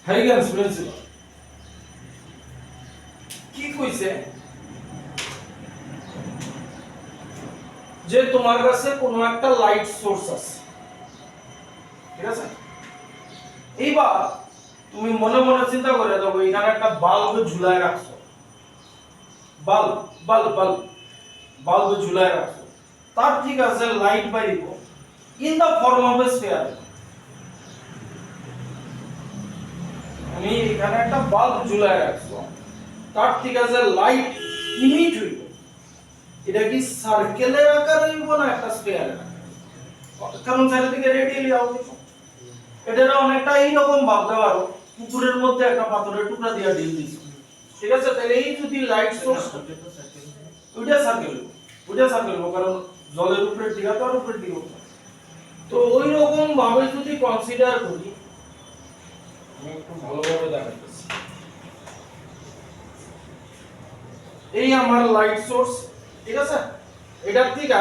Huygens principle কি কইছে যে তোমার কাছে কোনো একটা লাইট সোর্স আছে, ঠিক আছে? এইবার তুমি মনে মনে চিন্তা করে দেখো এখানে একটা বাল্ব ঝুলায় রাখছো, বাল্ব বাল্ব বাল্ব বাল্ব ঝুলায় রাখছো, তার ঠিক আছে লাইট বাইরিব in the form of a sphere. আমি এখানে একটা বাল্ব ঝুলায় রাখছো, তার ঠিক আছে লাইট ইমিট হইব, এটা কি সার্কেলের আকার হইব না একটা স্ফিয়ারের আকার? কারণ চারিদিকে রেডিয়ালি আউট, এটা অনেকটা এইরকম ভাবতে পারো পুকুরের মধ্যে একটা পাথরের টুকরা দিয়ে ঢিল দিছো, ঠিক আছে? তাহলে এই যদি লাইট সোর্স ওইটা সার্কেল কারণ জলের উপরে দিকে তো আর উপরে দিকে, তো ওই রকম ভাবে যদি কনসিডার করি, আমি একটু ভালোভাবে দেখাচ্ছি। এই আমার লাইট সোর্স, ঠিক আছে? এটার থেকে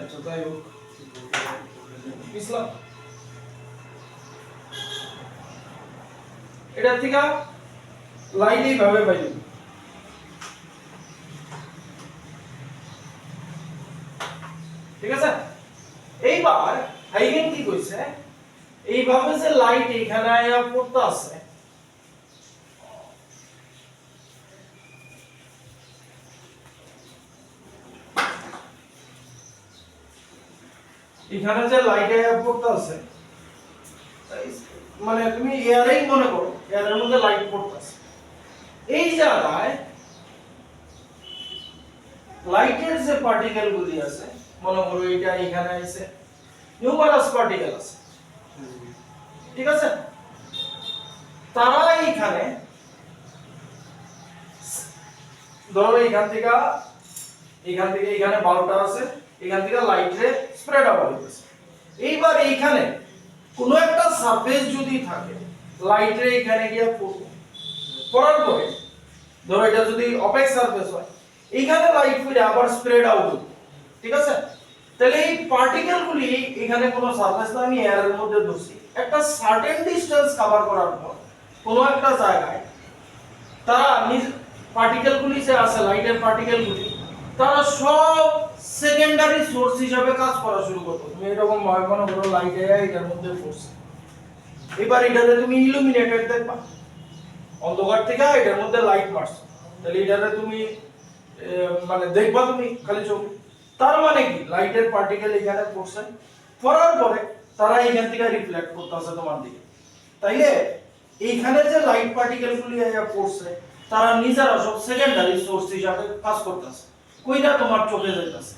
আচ্ছা তাই হোক, ইসলাম এটা থেকে লাইট এইভাবে বাইরে, ঠিক আছে? এইবার হাইগেন কি কইছে, এইভাবে যে লাইট এখানে আয়া পড়তে আছে, এখানে যে লাইট আয়া পড়তে আছে, মানে তুমি এয়ারেই মনে করো এয়ারের মধ্যে লাইট পড়তে আছে, এই জায়গায় লাইটের যে পার্টিকেল গুলি আছে, মনে করো এটা এখানে আছে, নিউমারাস পার্টিকেল আছে, ঠিক আছে? তারা এইখানে ধরো এখান থেকে এখানে 12টা আছে, এখান থেকে লাইটে স্প্রেড আউট হইতেছে। এইবার এইখানে কোনো একটা সারফেস যদি থাকে, লাইটে এখানে গিয়ে পড়বে, পড়ার পরে ধরো এটা যদি অপেক সারফেস হয়, এইখানে লাইট পড়ে আবার স্প্রেড আউট হবে, ঠিক আছে? তাহলে এই পার্টিকেল গুলি এখানে কোনো সারফেস না, আমি এয়ারের মধ্যে ধরছি, একটা সার্টেন ডিসটেন্স কভার করার পর কোনো একটা জায়গায় তারা নিজ পার্টিকেল গুলি যে আছে, লাইটের পার্টিকেল গুলি, তারা সব সেকেন্ডারি সোর্স হিসেবে কাজ করা শুরু করবে। তুমি এরকম মনে করো লাইট এটার মধ্যে পড়ছে, এবার এটাতে তুমি ইলুমিনেটেড দেখবা, অন্ধকার থেকে এটার মধ্যে লাইট মারছে, তাহলে এটাতে তুমি মানে দেখবা তুমি খালি চোখে, তার মানে কি লাইটের পার্টিকেল এখানে পড়ছে, পড়ার পরে তারা এখান থেকে রিফ্লেক্ট করতেছে তোমার দিকে, তাইলে এইখানে যে লাইট পার্টিকেল গুলি পড়ছে তারা নিজেরা সব সেকেন্ডারি সোর্স হিসাবে কাজ করতেছে, কইরা তোমার চোখে যাইতেছে,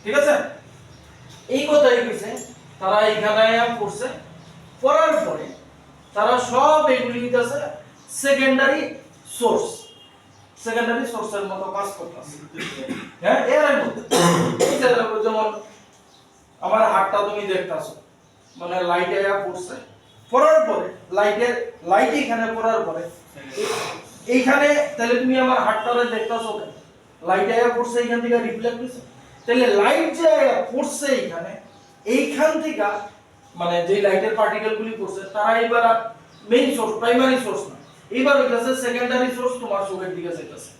ঠিক আছে? এই কথাই কইছে তারা এখানে পড়ছে, পড়ার পরে তারা সব এগুলি দিতেছে সেকেন্ডারি সোর্সের মতো কাজ করতেছে, হ্যাঁ? এর মধ্যে যেমন আমার হাতটা তুমি দেখতাছো, মানে লাইটে পড়ছে, পড়ার পরে লাইট এখানে পড়ার পরে এইখানে, তাহলে তুমি আমার হাতটারে দেখতাছো কেন? লাইট আয়া পড়ছে, এখান থেকে রিফ্লেক্ট হইছে, তাহলে লাইট যে আয়া পড়ছে এখানে, এইখান থেকে মানে যে লাইটের পার্টিকেল গুলি পড়ছে তারা এবার মেইন সোর্স, প্রাইমারি সোর্স না, এবার হইতাছে সেকেন্ডারি সোর্স তোমার চোখের দিকে যাইতাছে।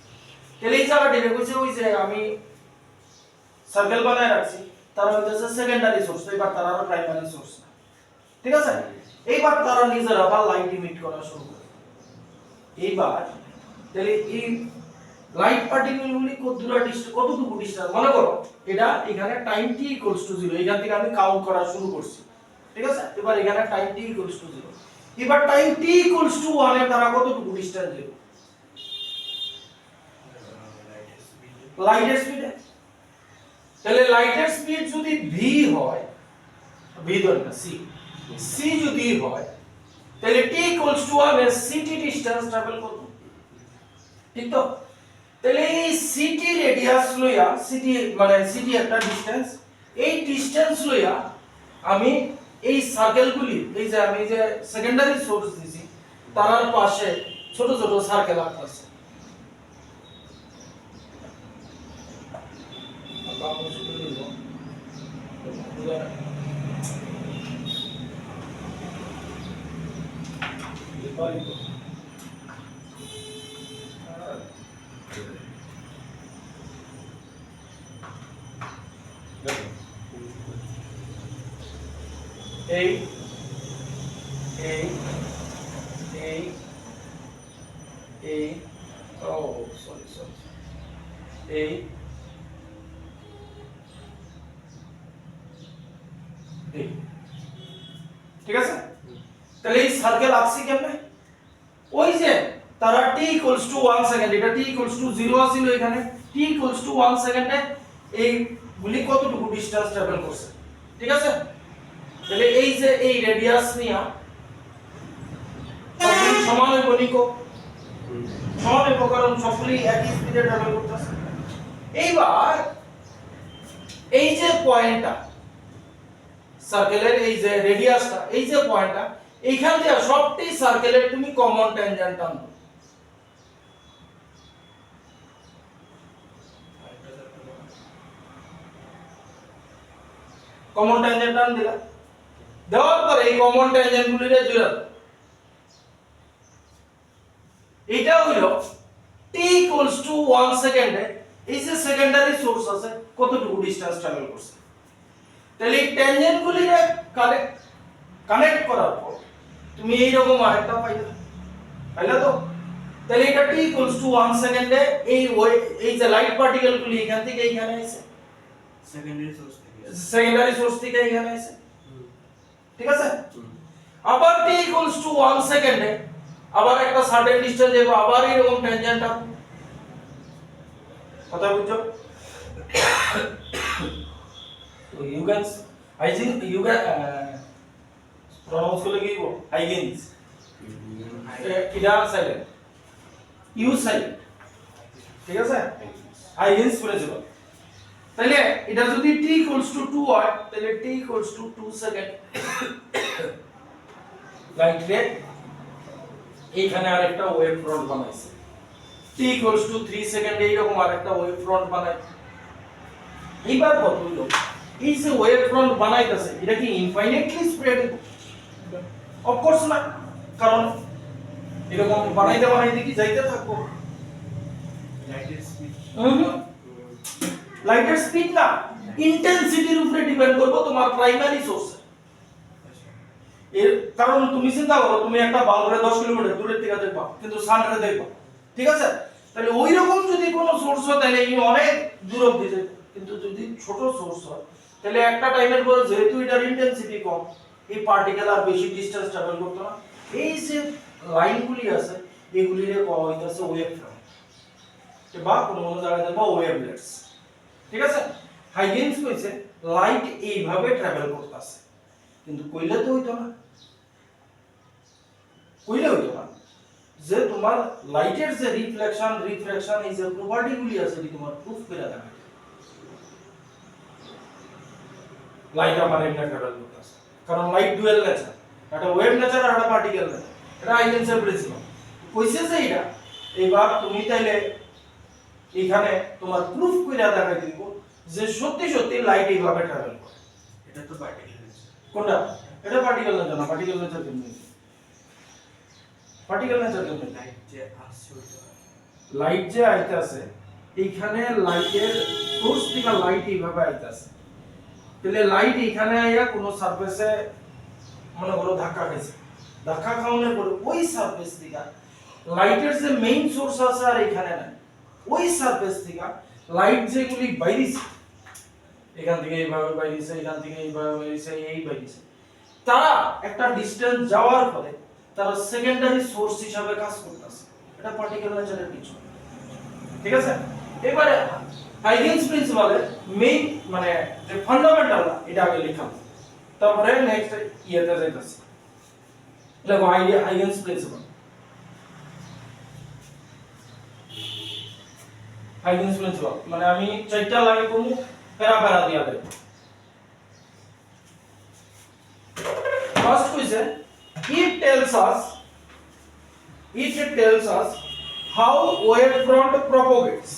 তাহলে এই জায়গাটা এটা কইছে ওই যে আমি সার্কেল বানায় রাখছি, তারা হইতাছে সেকেন্ডারি সোর্স, এবার তারা আর প্রাইমারি সোর্স না, ঠিক আছে? এইবার তারা নিজেরা আবার লাইট ইমিট করা শুরু করে। এইবার তাহলে এই লাইট পার্টিকেল গুলি কতটুকু ডিস্টেন্স, মনে করো এটা এখানে টাইম t = 0, এখান থেকে আমি কাউন্ট করা শুরু করছি, ঠিক আছে? এবার এখানে টাইম t = 0, এবার টাইম t = 1 এ তারা কতটুকু ডিস্টেন্স যাবে লাইটের স্পিডে? তাহলে লাইটের স্পিড যদি v হয়, v ধরে না c যদি হয়, তাহলে t = 1 এ ct ডিসটেন্স ট্রাভেল করব, ঠিক তো? তাহলে এই ct রেডিয়াস লইয়া, ct মানে ct একটা ডিসটেন্স, এই ডিসটেন্স লইয়া আমি এই সার্কেলগুলি, এই যে আমি যে সেকেন্ডারি সোর্স দিছি তার পাশে ছোট ছোট সার্কেল আঁকতেছে। এই এই এই এই ও সরি সরি এই এই ঠিক আছে। তাহলে এই সার্কেল আঁকছি কেমনে? ওই যে তারা t equals to 1 সেকেন্ড, এটা t equals to 0 আছিল এখানে, t equals to 1 সেকেন্ডে এই গুলি কতটুকু ডিসটেন্স ট্রাভেল করছে, ঠিক আছে। তাহলে এই যে এই রেডিয়াস নিয়া সবগুলি সমান হইব নিকো, সমান হইব কারণ সবগুলি একই স্পিডে ট্রাভেল করতেছে। এইবার এই যে পয়েন্টটা সার্কেলের, এই যে রেডিয়াসটা, এই যে পয়েন্টটা, এইখান দিয়ে সবটি সার্কেলের তুমি কমন ট্যানজেন্ট আনবে। কমন ট্যানজেন্ট আন দিলা, দেওয়ার পরে এই কমন ট্যানজেন্ট গুলিরে জুড়ে দাও। এটা হইল t equals to 1 সেকেন্ডে এই যে সেকেন্ডারি সোর্স আছে কতটুকু ডিসটেন্স ট্রাভেল করছে। তাহলে এই ট্যানজেন্ট গুলিরে কানেক্ট করার পর তুমি এই রকম আরেকটা পাইলা তো। তাহলে এটা t equals to 1 সেকেন্ডে এই যে লাইট পার্টিকেল গুলি এখান থেকে এইখানে আসে, সেকেন্ডারি সোর্স থেকে এখানে আসে, ঠিক আছে। আবার t equals to 1 সেকেন্ডে আবার একটা সার্টেন ডিসটেন্স যাব, আবার এরকম ট্যানজেন্ট আপ, কথা বুঝছো? তো ইউগেন্স প্রনাউন্স করলে কি বলবো, হাইগেন্স, এটা সাইলেন্ট, ইউ সাইলেন্ট, ঠিক আছে, হাইগেন্স প্রিন্সিপাল। তাহলে এটা যদি t equals to 2 হয় তাহলে t equals to 2 second light রে এইখানে আরেকটা ওয়েভ ফ্রন্ট বানাইছে, t equals to 3 সেকেন্ড এইরকম আরেকটা ওয়েভ ফ্রন্ট বানাই। এইবার কত হইল, এই যে ওয়েভ ফ্রন্ট বানাইতেছে এটা কি ইনফাইনাইটলি স্প্রেড? অফ কোর্স না, কারণ এরকম বানাইতে বানাইতে কি যাইতে থাকবো। লাইটের স্পিড না, ইন্টেন্সিটির উপরে ডিপেন্ড করবে তোমার প্রাইমারি সোর্স। এর কারণ তুমি চিন্তা করো, তুমি একটা বাল্বরে 10 কিলোমিটার দূরে থেকে দেখবা কিন্তু সানরে দেখবা, ঠিক আছে। তাহলে ওই রকম যদি কোনো সোর্স হয় তাহলে এই অনেক দূর অবধি যায়, কিন্তু যদি ছোট সোর্স হয় তাহলে একটা টাইমের পরে যেহেতু এটার ইন্টেন্সিটি কম, এই পার্টিকেল আর বেশি ডিসটেন্স ট্রাভেল করতে না। এই যে লাইনগুলি আছে এগুলিরে করা হইতাছে ওয়েভ ফ্রন্ট, বা কোনো কোনো জায়গায় দেখবা ওয়েভলেটস, ঠিক আছে। হাইগেন্স কইছে লাইট এইভাবে ট্রাভেল করতেছে, কিন্তু কইলে তো হইতো না, কইলে হইতো না যে তোমার লাইটের যে রিফ্লেকশন রিফ্রাকশন এই যে প্রপার্টি গুলি আছে এটি তোমার প্রুফ করে দেখাবে। লাইট আমার এমনি ট্রাভেল করতেছে কারণ লাইট ডুয়াল নেচার, একটা ওয়েভ নেচার আর একটা পার্টিকেল নেচার, এটা হাইগেন্সের প্রিন্সিপাল কইছে যে এটা। এইবার তুমি তাইলে এখানে তোমার প্রুফ করে দেখাই দিব যে সত্যি সত্যি লাইট এইভাবে ট্রাভেল করে। এটা তো পার্টিকেল নেচার, কোনটা? এটা পার্টিকেল নেচার না, পার্টিকেল নেচার কেমনে? পার্টিকেল নেচার কেমনে? লাইট যে আসছে ওইটা, লাইট যে আইতাছে এইখানে লাইটের সোর্স থেকে লাইট এইভাবে আইতাছে, তাহলে লাইট এখানে আইয়া কোনো সারফেসে মনে করো ধাক্কা খাইছে, ধাক্কা খাওয়ানোর পরে ওই সারফেস থেকে লাইটের যে মেইন সোর্স আছে আর এখানে নাই, ওই সারফেস থেকে লাইট যেগুলি বাইরেছে এখান থেকে এইভাবে বাইরেছে, এখান থেকে এইভাবে বাইরেছে, এই বাইরেছে, তারা একটা ডিসটেন্স যাওয়ার পরে তারা সেকেন্ডারি সোর্স হিসাবে কাজ করতেছে। এটা পার্টিকেল নেচারের কিছু, ঠিক আছে। এবারে হাইগেন্স প্রিন্সিপালের মেইন মানে যে ফান্ডামেন্টাল এটা আগে লিখলাম, তারপরে নেক্সট ইয়েতে যাইতাছি। দেখো হাইগেন্স প্রিন্সিপাল, হাইগেন্স প্রিন্সিপাল মানে আমি চারটা লাইন করব, প্যারা প্যারা দিয়া দেব। ফার্স্ট কইছে it tells us it tells us how wave front propagates.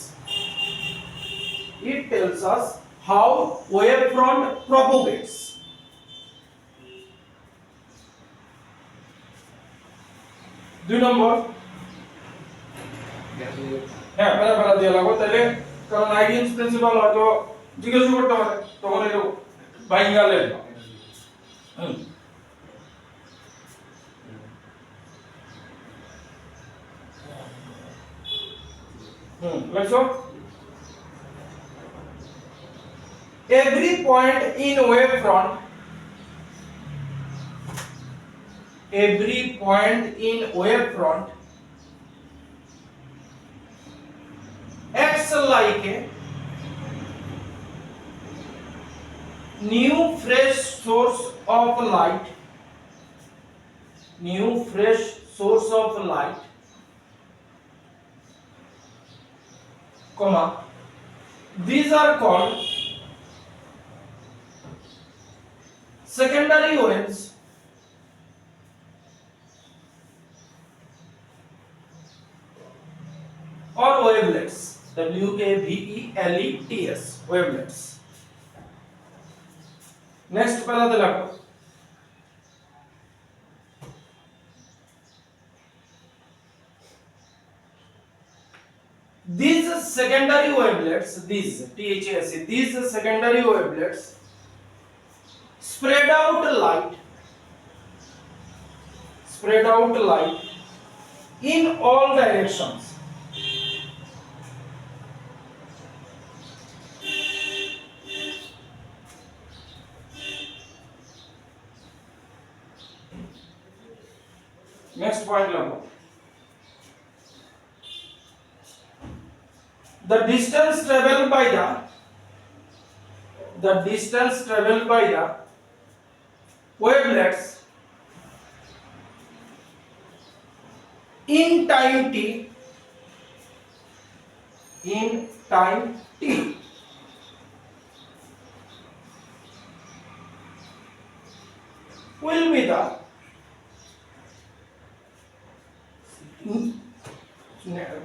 It tells us how wave front propagates. দুই নম্বর, হ্যাঁ প্যারা দিয়ে লাগো তাহলে, কারণ আইডিয়ান্স প্রিন্সিপাল হয়তো জিজ্ঞাসা করতে পারে, তখন এরকম ভাইঙ্গা লেখা। লেখো, every point in wavefront, every point in wavefront acts like a new fresh source of light, new fresh source of light, comma, these are called secondary waves or wavelets, wavelets, wavelets. Next paragraph লাগো, these secondary wavelets, these secondary wavelets spread out light in all directions. Next point লাগো, the distance traveled by the wavelets in time t will be the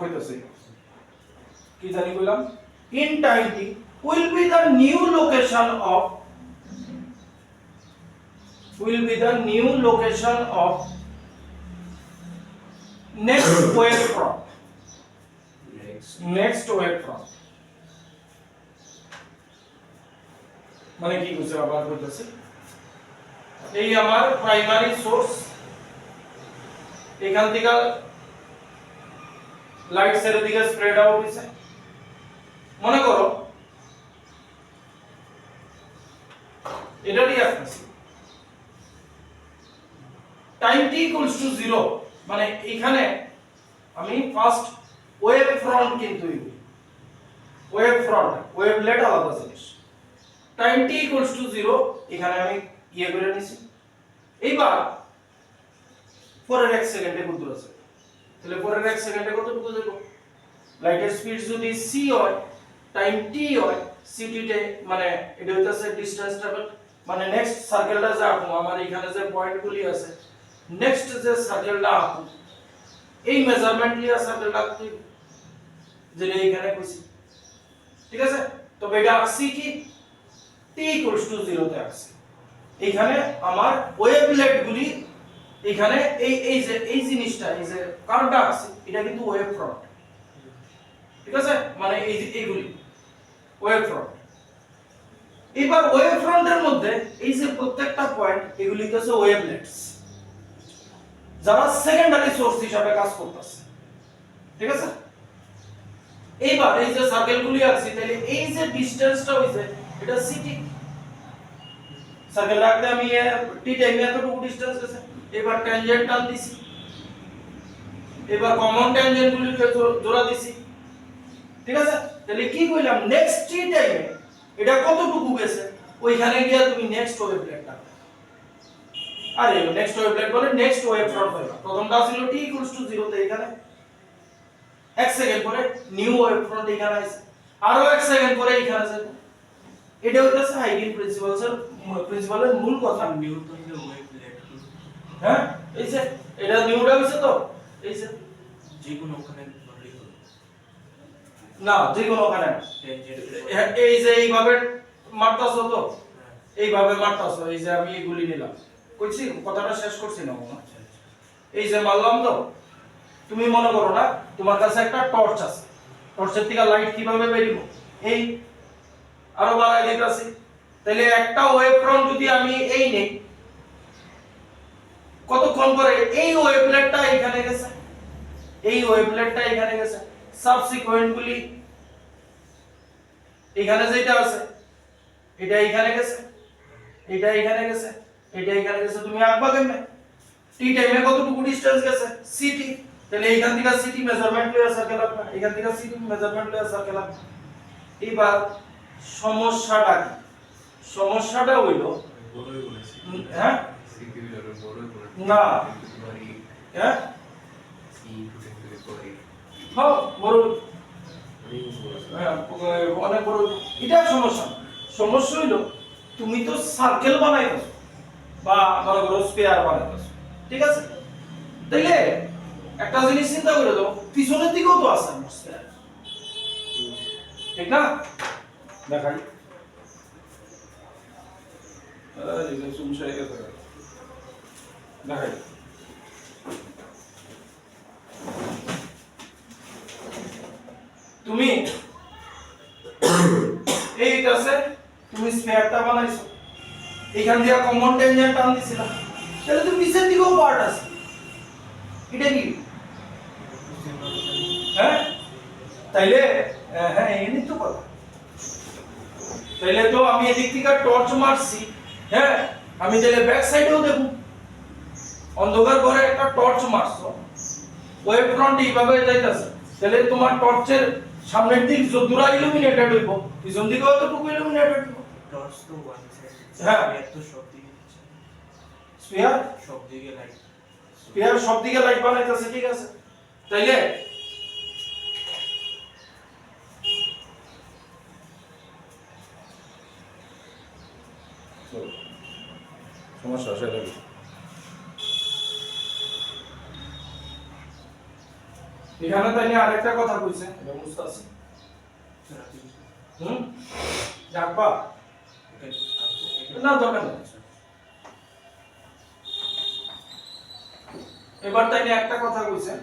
কইতাছি কি জানি কইলাম, in time t will be the new location of next wavefront. মানে কি বুঝছে আবার কইতাছি, এই আমার প্রাইমারি সোর্স, এখান থেকে লাইট চারিদিকে স্প্রেড আউট হইছে। মনে করো এটারই আসছে টাইম t ইকুয়ালস টু 0, মানে এখানে আমি ফার্স্ট ওয়েভ ফ্রন্ট, কিন্তু ওয়েভ ফ্রন্ট ওয়েভলেট আলাদা জিনিস, টাইম t ইকুয়ালস টু 0 এখানে আমি ইয়ে করে নিছি। এইবার পরের 1 সেকেন্ডে কত আছে, তাহলে পরের 1 সেকেন্ডে কতটুকু যাব, লাইটের স্পিড যদি c হয়, টাইম t হয়, ct তে মানে এটা হইতাছে ডিসটেন্স ট্রাভেল, মানে নেক্সট সার্কেলটা যা আঁকবো, আমার এখানে যে পয়েন্টগুলি আছে, নেক্সট যে সার্কেলটা আঁকবো, এই মেজারমেন্ট লিয়া সার্কেলটা আঁকতে যেটা এখানে কইছি, ঠিক আছে। তবে এটা আঁকছি কি t ইকুয়ালস টু 0 তে আঁকছি। এখানে আমার ওয়েভলেট গুলি এখানে এই জিনিসটা, এই যে কার্ভটা আছে, এটা কিন্তু ওয়েভ ফ্রন্ট, ঠিক আছে, মানে এইগুলি ওয়েভ ফ্রন্ট। এবার ওয়েভ ফ্রন্টের মধ্যে এই যে প্রত্যেকটা পয়েন্ট, এগুলি হচ্ছে ওয়েভলেটস, যারা সেকেন্ডারি সোর্স হিসেবে কাজ করতেছে, ঠিক আছে। এইবার এই যে সার্কেলগুলি আছে, তাহলে এই যে ডিসটেন্সটা হইছে এটা সিটি, সার্কেল রাখতে আমি টি টাইমে এতটুকু ডিসটেন্স আছে। এবার ট্যানজেন্ট টান দিছি, এবার কমন ট্যানজেন্ট গুলিকে জোড়া দিছি, ঠিক আছে। তাহলে কি কইলাম, নেক্সট টি টাইমে এটা কতটুকু গেছে, ওইখানে গিয়া তুমি নেক্সট ওয়েভলেটটা, আরে নেক্সট ওয়েভলেট বলে নেক্সট ওয়েভ ফ্রন্ট পাইবা। প্রথমটা ছিল t ইকুয়ালস টু 0 তে, এখানে 1 সেকেন্ড পরে নিউ ওয়েভ ফ্রন্ট এখানে আছে, আরো 1 সেকেন্ড পরে এখানে যাবে। এটা হইতাছে হাইগেন প্রিন্সিপালের মূল কথা। নিউটনের ওয়েভলেট, হ্যাঁ এই যে এটা নিউটা হইছে তো, এই যে যে কোনো ওখানে ধরলেই হলো না যে কোনো ওখানে না। টেনজেন্ট এই যে এইভাবে মারতাছো তো, এইভাবে মারতাছো, এই যে আমি এগুলি নিলাম, কইছি কথাটা শেষ করছি না মনে হয়? এই যে মারলাম তো, তুমি মনে করো না তোমার কাছে একটা টর্চ আছে, টর্চের থেকে লাইট কিভাবে বেরিব, এই আরো বাড়াই দিতেছি, তাহলে একটা ওয়েভ ফ্রন্ট যদি আমি এই নেই, কতক্ষণ পরে এই ওয়েভলেটটা এখানে গেছে, এই ওয়েভলেটটা এখানে গেছে, সাবসিকুয়েন্ট গুলি এখানে যেটা আছে এটা এখানে গেছে, এটা এখানে গেছে, এটা এখানে গেছে, তুমি আঁকবা কেমনে? টি টাইমে কতটুকু ডিসটেন্স গেছে, সিটি, তাহলে এইখান থেকে সিটি মেজারমেন্ট লইয়া সার্কেল আঁকবা, এখান থেকে সিটি মেজারমেন্ট লইয়া সার্কেল আঁকবা। এবার সমস্যাটা কি? সমস্যাটা হইল বড়ই বলেছি হ্যাঁ সিকিউর আরো বড়ই বলেছি না। বাড়ি হ্যাঁ সি টুটেন্ট করে হ্যাঁ বড় অনেক বড় হ্যাঁ, অনেক বড়, এটা সমস্যা না। সমস্যা হইল তুমি তো সার্কেল বানাইতেছো বা মনে করো স্কয়ার বানাইতেছো, ঠিক আছে? তাইলে একটা জিনিস চিন্তা করে দাও, পিছনের দিকেও তো আছে আমার স্কয়ার, ঠিক না? দেখাই দেখাই তুমি এইটা আছে, তুমি স্ফিয়ারটা বানাইছো, এখান দিয়ে কমন টেনজেন্ট টান দিছিলা, তাহলে তুমি পিছের দিকেও পার্ট আছে, এটা কি? হ্যাঁ তাইলে হ্যাঁ এই তো কথা, তাইলে তো আমি এদিক থেকে টর্চ মারছি, হ্যাঁ আমি তাহলে ব্যাক সাইডেও দেব, অন্ধকার ঘরে একটা টর্চ মারছো, ওয়েভ ফ্রন্ট এইভাবে যাইতাছে, তাহলে তোমার টর্চের সামনের দিক যতদূর ইলুমিনেটেড হইব, পিছন দিকেও ততটুকু ইলুমিনেটেড হইব। টর্চ তো ওয়ান সাইড হ্যাঁ। এত সব দিকে দিচ্ছে স্পিয়ার সব দিকে লাইট স্পিয়ার সব দিকে লাইট বানাইতেছে, ঠিক আছে? তাইলে সমস্যা সেটা কি? এখানে তাইলে আরেকটা কথা কইছে, এটা বুঝতাছি। ডাকবা না, দরকার নেই। এবার তাইলে একটা কথা কইছে,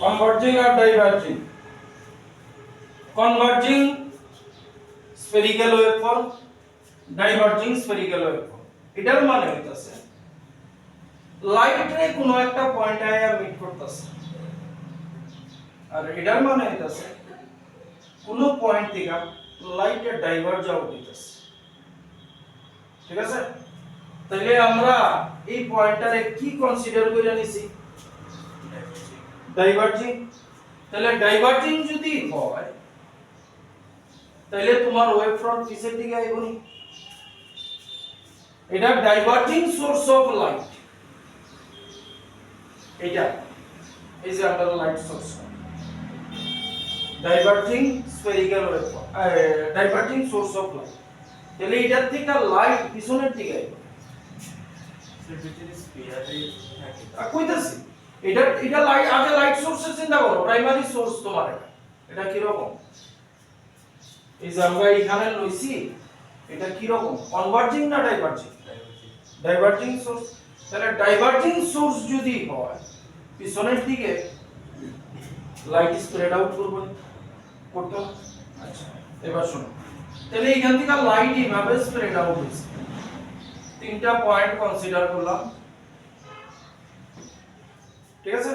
converging or diverging, converging spherical waveform, diverging spherical waveform, এটার মানে হইতাছে লাইট রে কোনো একটা পয়েন্টে আয়া মিট করতেছে, আর এটার মানে হইতাছে কোনো পয়েন্ট থেকে লাইটের ডাইভার্জ আউট হইতাছে, ঠিক আছে? তাহলে আমরা এই পয়েন্টটারে কি কনসিডার করে নিছি? ডাইভার্জিং। তাহলে ডাইভার্জিং যদি হয় তাহলে তোমার ওয়েভ ফ্রন্ট পিছের দিকে আইবনি, এটা ডাইভার্জিং সোর্স অফ লাইট, এটা এই যে আমরা light source, diverging spherical waveform, diverging source of light, তাহলে এটার থেকে লাইট পিছনের দিকে আইবে, ভিতরে স্পিয়ারে থাকে কইতাছি এটা লাইট, আগে লাইট সোর্সের চিন্তা করো, প্রাইমারি সোর্স তোমার এটা কি রকম, এই যে আমরা এখানে লইছি, এটা কি রকম, কনভার্জিং না ডাইভার্জিং? Diverging source. তাহলে ডাইভার্জিং সোর্স যদি হয় পিছনের দিকে লাইট স্প্রেড আউট করবে, করতে হবে। আচ্ছা এবার শুনো, তাহলে এইখান থেকে লাইট এইভাবে স্প্রেড আউট হইছে, তিনটা পয়েন্ট কনসিডার করলাম, ঠিক আছে?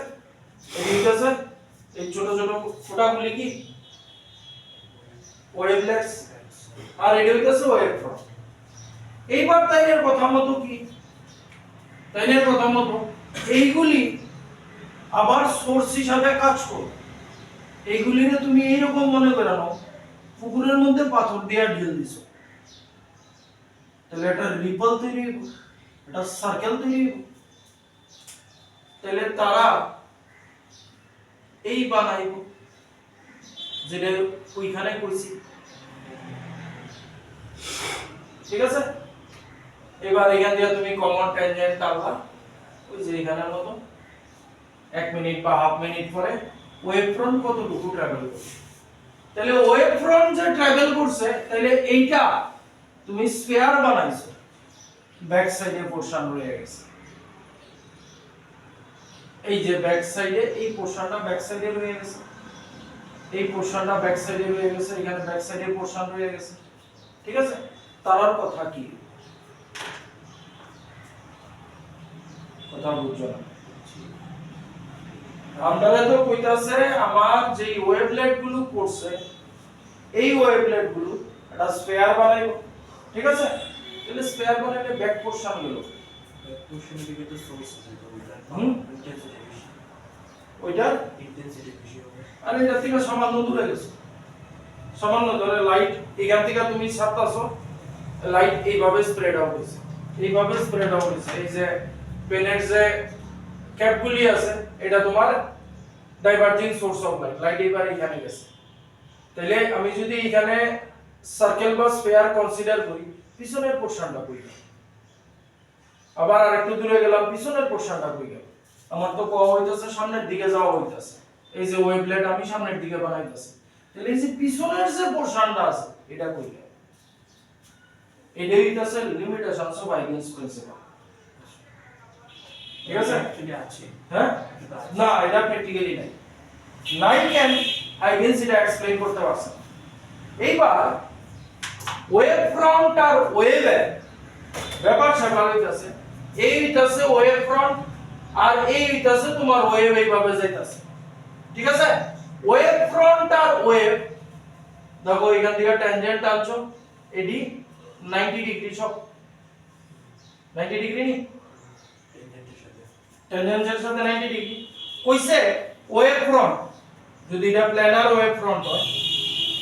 এই আছে এই ছোট ছোট ফোঁটাগুলি কি ওয়েভলেটস, আর এটা হইতাছে ওয়েভ ফ্রন্ট। এইবার তাইনের কথা মতো কি, তাইনের কথা মতো এইগুলি আবার সোর্স হিসাবে কাজ করবে। এইগুলিরে তুমি এইরকম মনে করে নাও পুকুরের মধ্যে পাথর দিয়ে ঢেল দিছো, তাহলে এটা রিপল তৈরি হইব, এটা সার্কেল তৈরি হইব। তাহলে তারা এই বানাইব যেটা ওইখানে কইছি, ঠিক আছে। এবার এখান দিয়ে তুমি কমন ট্যানজেন্ট টানলা, ওই যে এখানের মতো 1 মিনিট বা হাফ মিনিট পরে ওয়েভ ফ্রন্ট কতটুকু ট্রাভেল করবে। তাহলে ওয়েভ ফ্রন্ট যে ট্রাভেল করছে, তাহলে এইটা তুমি স্ফিয়ার বানাইছো, ব্যাক সাইডে পোরশন রয়ে গেছে। এই যে ব্যাক সাইডে এই পোরশনটা ব্যাক সাইডে রয়ে গেছে, এই পোরশনটা ব্যাক সাইডে রয়ে গেছে, এখানে ব্যাক সাইডে পোরশন রয়ে গেছে, ঠিক আছে। তারার কথা কি, কথা বুঝছো না? আমরারে তো কইতাছে আমার যে ওয়েভলেট গুলো পড়ছে, এই ওয়েভলেট গুলো একটা স্ফিয়ার বানাইবো, ঠিক আছে। তাহলে স্ফিয়ার বানাইলে ব্যাক পোরশন গুলো পোর্শনের দিকে তো সোর্স আছে, তো ওইটার হুম। ইন্টেন্সিটি বেশি, ওইটার ইন্টেন্সিটি বেশি হবে। আর এটা থেকে সামান্য দূরে গেছে, সামান্য ধরে লাইট এখান থেকে তুমি ছাড়তাছো, লাইট এইভাবে স্প্রেড আউট হইছে, এইভাবে স্প্রেড আউট হইছে। এই যে পেনের যে ক্যাপগুলি আছে, এটা তোমার diverging source of light, light এবার এখানে গেছে। তাহলে আমি যদি এখানে সার্কেল বা স্ফিয়ার কনসিডার করি, পিছনের পোরশনটা কই গেল, আবার আরেকটু দূরে গেলাম, পিছনের পোরশনটা কই গেল। আমার তো কোয়া হইতাছে সামনের দিকে যাওয়া হইতাছে, এই যে ওয়েভলেট আমি সামনের দিকে বানাইতাছি, তাহলে এই যে পিছনের যে পোরশনটা আছে এটা কই গেল। এটাই হইতাছে লিমিটেশনস অফ হাইগেনস প্রিন্সিপাল, ঠিক আছে। অ্যাকচুয়ালি আছে, হ্যাঁ, না এটা প্র্যাকটিক্যালি নাই, নাই কেন হাইগেনস এটা এক্সপ্লেইন করতে পারছে না। এইবার ওয়েভ ফ্রন্ট আর ওয়েভের ব্যাপার স্যাপার হইতাছে, এই হইতাছে ওয়েভ ফ্রন্ট আর এই হইতাছে তোমার ওয়েভ এইভাবে যাইতাছে, ঠিক আছে। ওয়েভ ফ্রন্ট আর ওয়েভ, দেখো এখান থেকে ট্যানজেন্ট টানছো, এডি 90 ডিগ্রি, সব 90 ডিগ্রি নি, টেনজেন্টের সাথে ট্যানজেন্টের সাথে 90 ডিগ্রি কইছে। ওয়েভ ফ্রন্ট যদি এটা প্ল্যানার ওয়েভ ফ্রন্ট হয়,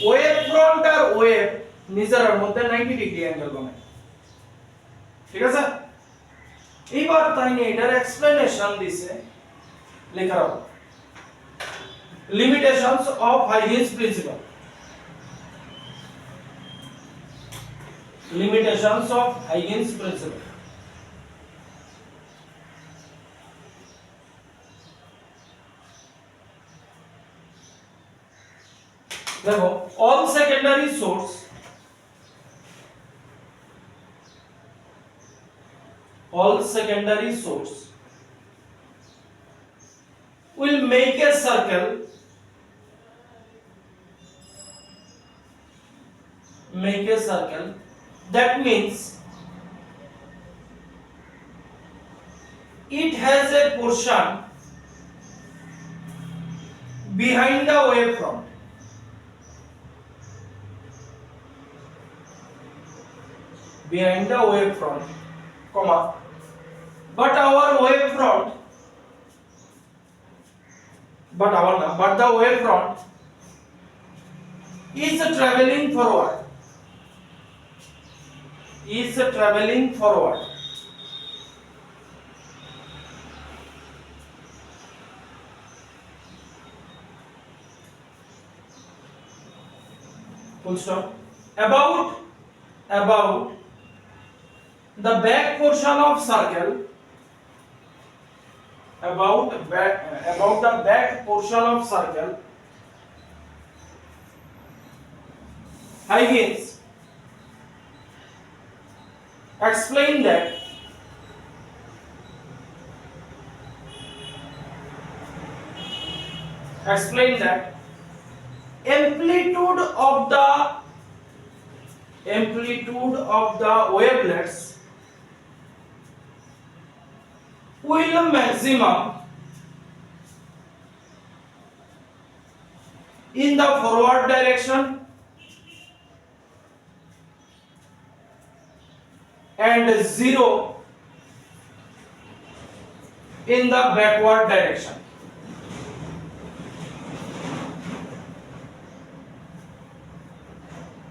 ওয়েভ ফ্রন্ট আর ওয়েভ নিজের মধ্যে 90 ডিগ্রি অ্যাঙ্গেল বানায়, ঠিক আছে। এইবার তাই নিয়ে এটার এক্সপ্লেনেশন দিছে, লেখা রাখো limitations of Huygens principle, limitations of Huygens principle. দেখো all secondary source will make a circle, that means it has a portion behind the wavefront, comma, but the wavefront is traveling forward, full stop. About the back portion of circle, about the back portion of circle, Huygens explained that amplitude of the wavelets will maximum in the forward direction and 0 in the backward direction.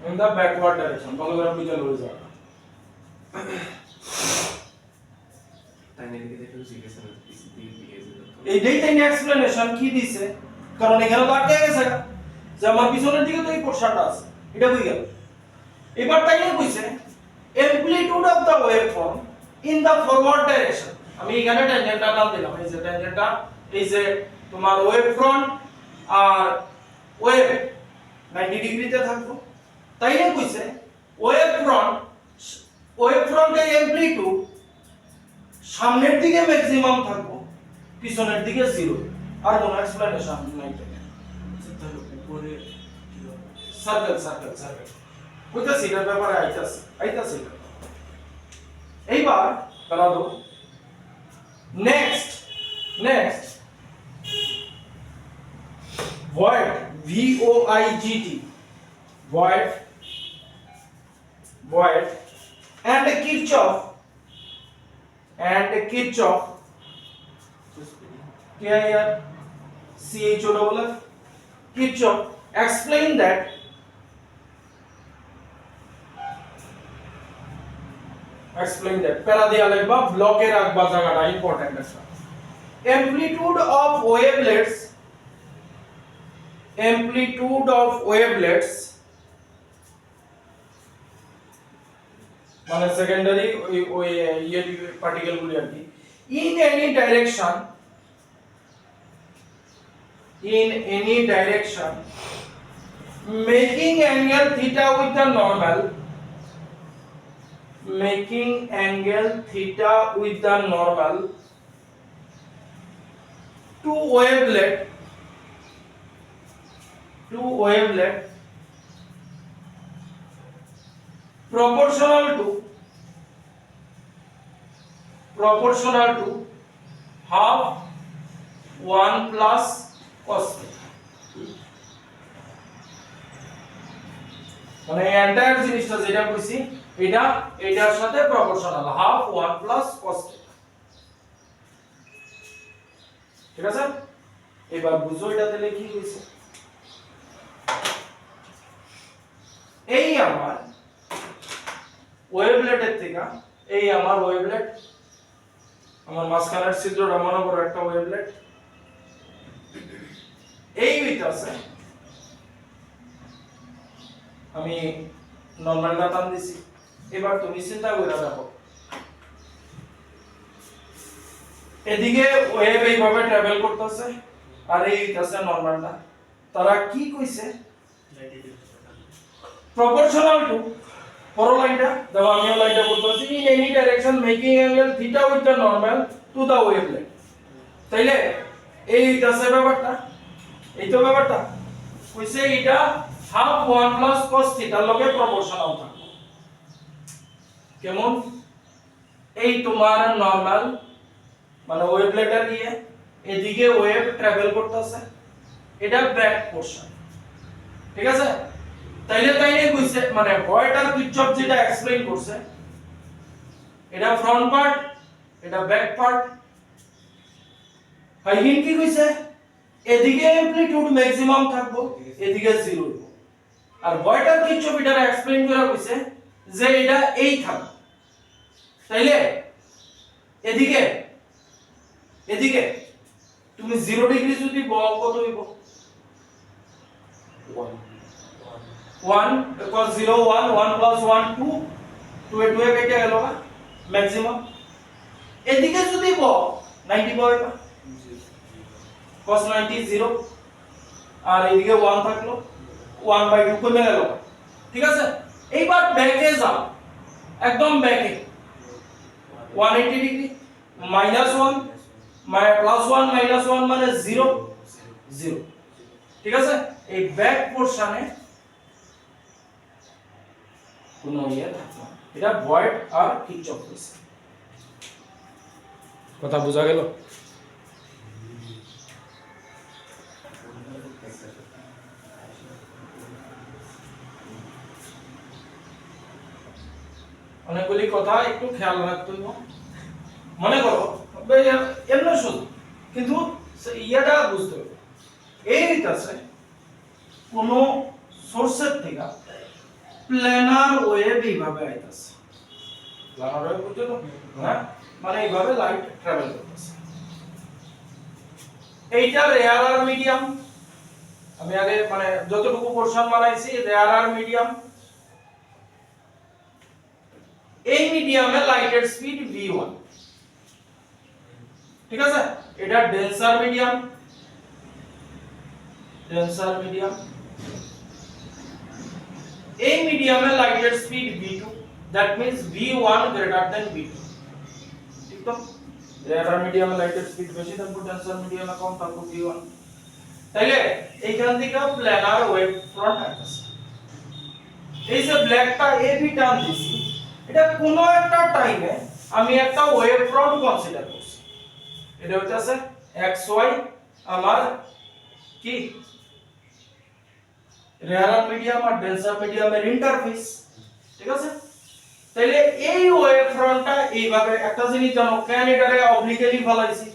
In the backward direction. ভালো করে বুঝে লয়ে যাও। তাই নাকি দেখো জিজ্ঞাসা না পিসি দিয়ে দিয়েছে তো এইটাই তাই এক্সপ্লেনেশন কি দিছে, কারণ এখানে তো আটকে গেছে যে আমার পিছনের দিকে তো এই পোরশনটা আছে, এটা বুঝে গেল। এবার তাই নিয়ে কইছে amplitude of the waveform in the forward direction। আমি এখানে ট্যানজেন্টটা নাম দিলাম, এই যে ট্যানজেন্টটা, এই যে তোমার ওয়েভ ফ্রন্ট আর ওয়েভ 90 ডিগ্রিতে থাকবো। তাই নিয়ে কইছে ওয়েভ ফ্রন্টের amplitude সামনের দিকে ম্যাক্সিমাম থাকবো, পিছনের দিকে জিরো। আর কোনো এক্সপ্লেনেশন নাই। আচ্ছা তাহলে উপরে কি হবে? সার্কেল কইতাছি এটার ব্যাপারে আইতাছে। এইবার বানাবো next void void and Kirchhoff क्या है यार CHOFF Kirchhoff explain that para दिया लगभग ब्लॉक के राखबा জায়গাটা ইম্পর্টেন্ট একটা। amplitude of wavelets মানে সেকেন্ডারি ওই ইয়ে পার্টিকেল গুলি আর কি in any direction making angle theta with the normal to wavelet proportional to half 1 plus cos theta। মানে এন্টায়ার জিনিসটা যেটা কইছি এটার সাথে proportional half 1 plus cos theta। ঠিক আছে, এবার বুঝো এটা দিলে কি হইছে। এই আমার ওয়েভলেটের থেকে এই আমার ওয়েভলেট, আমার মাঝখানের ছিদ্রটা মনে করো একটা ওয়েভলেট, এই হইতাছে আমি নরমালটা টান দিছি। এবার তুমি চিন্তা করে দেখো এদিকে ওয়েভ এইভাবে ট্রাভেল করতেছে আর এই হইতাছে নরমালটা। তারা কি কইছে প্রপোর্শনাল টু পর লাইনটা দেখো, আমিও লাইনটা করতেছি in any direction making angle theta with the normal to the wavelet. তাইলে এই হইতাছে ব্যাপারটা, এই তো ব্যাপারটা কইছে এটা হাফ 1 প্লাস cos থিটা লগে প্রপোর্শনাল থাকবে। কেমন, এই তোমার নরমাল মানে ওয়েভলেটার দিয়ে এদিকে ওয়েভ ট্রাভেল করতেছে, এটা ব্যাক পোরশন। ঠিক আছে, তাইলে কইছে মানে ভয়েড আর কিরচফ যেটা এক্সপ্লেইন করছে এটা ফ্রন্ট পার্ট এটা ব্যাক পার্ট। হাইগিন কি কইছে এদিকে অ্যামপ্লিটিউড ম্যাক্সিমাম থাকবো, এদিকে জিরো। আর ভয়েড আর কিরচফ এটা এক্সপ্লেইন করে কইছে যে এটা এই থাকবে। তাইলে এদিকে তুমি 0 ডিগ্রি যদি বল কত হইব 1 because 0 1 1 plus 1 2 2 এ 2 এ কেটে গেল না ম্যাক্সিমাম। এদিকে যদি ব 90 পাবে cos 90 0 আর এদিকে 1 থাকলো 1/2 কমে গেল। ঠিক আছে, এইবার ব্যাকে যাও, একদম ব্যাকে 180 ডিগ্রি -1 +1 -1 মানে 0 0। ঠিক আছে, এই ব্যাক পোরশনে কোনো ইয়ে থাকবে না, এটা ভয়েড আর কিরচফ কইছে। কথা বোঝা গেল? অনেকগুলি কথা একটু খেয়াল রাখতে হবে। মনে করো এমন শুধু কিন্তু ইয়াটা বুঝতে হবে, এই কাছে কোন সোর্সের থেকে প্ল্যানার ওয়েভ এইভাবে আইতাছে, প্ল্যানার ওয়েভ বুঝছো তো? হ্যাঁ, মানে এইভাবে লাইট ট্রাভেল করতেছে। এইটা রেয়ার আর মিডিয়াম, আমি আগে মানে যতটুকু পোরশন বানাইছি রেয়ার আর মিডিয়াম। এই মিডিয়ামে লাইটের স্পিড v1, ঠিক আছে? এটা ডেন্সার মিডিয়াম, ডেন্সার মিডিয়াম। এই মিডিয়ামে লাইটের speed v2, that means v1 greater than v2, ঠিক তো? রেয়ার মিডিয়ামে লাইটের স্পিড বেশি থাকবে, ডেন্সার মিডিয়ামে কম থাকবে v1। তাইলে এইখান থেকে প্ল্যানার ওয়েভ ফ্রন্ট আসছে। এই যে ব্ল্যাকটা ab টান দিছি, এটা কোন একটা টাইমে আমি একটা ওয়েভ ফ্রন্ট কনসিডার করছি। এটা হচ্ছে xy আমার কি রেয়ার মিডিয়াম আর ডেন্সার মিডিয়ামের ইন্টারফেস, ঠিক আছে? তাইলে এই ওয়েভ ফ্রন্টটা এইভাবে একটা জিনিস জানো, কেন এটারে অবলিকুয়ালি ফলাইছি?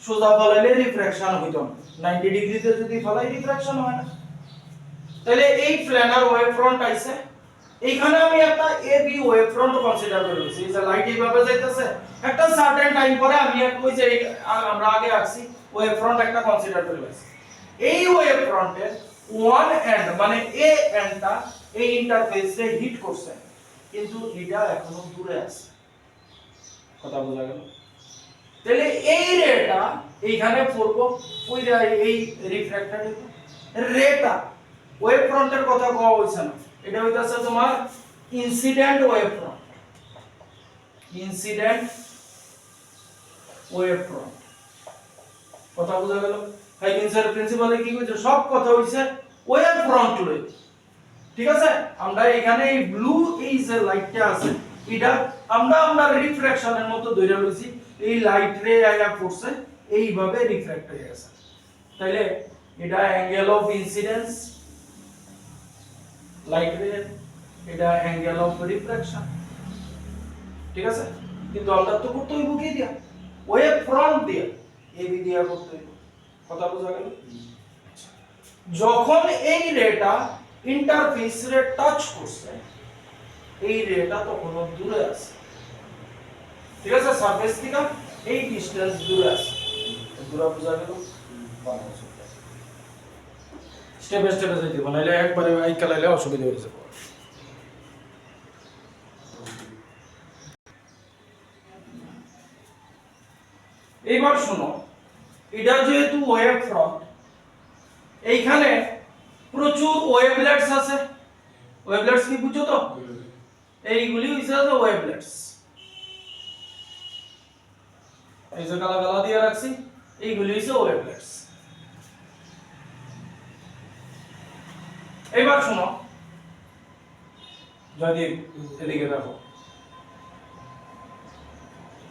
সোজা ফলাইলে রিফ্রাকশন হইতো না, 90 ডিগ্রিতে যদি ফলাই রিফ্রাকশন হয় না। তাহলে এই প্ল্যানার ওয়েভ ফ্রন্ট আইছে, এইখানে আমি একটা AB ওয়েভ ফ্রন্ট কনসিডার করে নিছি। এই যে লাইট এইভাবে যাইতেছে, একটা সার্টেন টাইম পরে আমি ওই যে আমরা আগে আসছি ওয়েভ ফ্রন্ট একটা কনসিডার করে নিছি। এই ওয়েভ ফ্রন্টের ওয়ান এন্ড মানে এ এন্ডটা এই ইন্টারফেসে হিট করছে, কিন্তু এটা এখনো দূরে আছে। কথা বোঝা গেল? তাহলে এই রেটা এইখানে পড়বো, ওই এই রিফ্র্যাক্টেড রেটা ওয়েভ ফ্রন্টের কথা কোয়া হইছে না, এটা হইতাছে তোমার incident wave front, incident wave front. কথা বোঝা গেল? হাইগেন্সের প্রিন্সিপালে কি কইছে? সব কথা হইছে ওয়েভ ফ্রন্ট লই, ঠিক আছে? আমরা এখানে এই ব্লু এই যে লাইটটা আছে, এটা আমরা রিফ্রাকশনের মতো ধরে লইছি, এই লাইট রে আয়া পড়ছে, এইভাবে রিফ্র্যাক্ট হয়ে গেছে। তাইলে এটা অ্যাঙ্গেল অফ ইনসিডেন্স লাইট রে, এটা অ্যাঙ্গেল অফ রিফ্রাকশন, ঠিক আছে? কিন্তু আমরা তো করতে হইব কি দিয়া? ওয়েভ ফ্রন্ট দিয়া, এবি দিয়া করতে হইব। কথা বোঝা গেল? যখন এই রেটা ইন্টারফেস রে টাচ করছে, এই রেটা তখন দূরে আছে, ঠিক আছে? সারফেস থেকে এই ডিসটেন্স দূরে আছে, দূরে বোঝা গেল? স্টেপ বাই স্টেপ যাইতে বানাইলে একবারে আইকা লাইলে অসুবিধা হয়ে যাবে। এইবার শুনো, এটা যেহেতু ওয়েভ ফ্রন্ট, এইখানে প্রচুর ওয়েভলেটস আছে। ওয়েভলেটস কি বুঝছো তো? এইগুলি হইছে ওয়েভলেটস। এই যে কালা কালা দিয়ে রাখছি, এইগুলি হইছে ওয়েভলেটস। এবার শুনো, যদি এদিকে দেখো,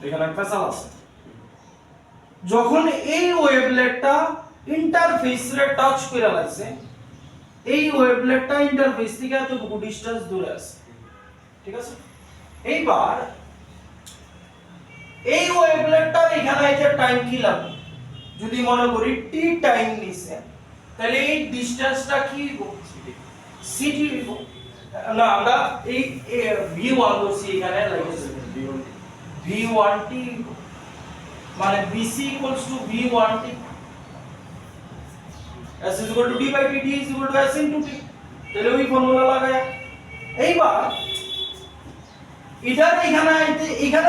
এখানে একটা চাল আছে। যখন এই ওয়েভলেটটা ইন্টারফেস রে টাচ করে লাগছে, এই ওয়েভলেটটা ইন্টারফেস থেকে এতটুকু ডিসটেন্স দূরে আছে, ঠিক আছে? এইবার এই ওয়েভলেটটা এখানে আইতে টাইম কি লাগবে? যদি মনে করি t টাইম নিছে, তাহলে এই ডিসটেন্সটা কি হইব? ct হইব না? আমরা এই v1 ধরছি, এখানে লাগছে v1t, মানে bc v1t, s d by dt s into t। তাহলে ওই ফর্মুলা লাগায়া এইবার এটা এখানে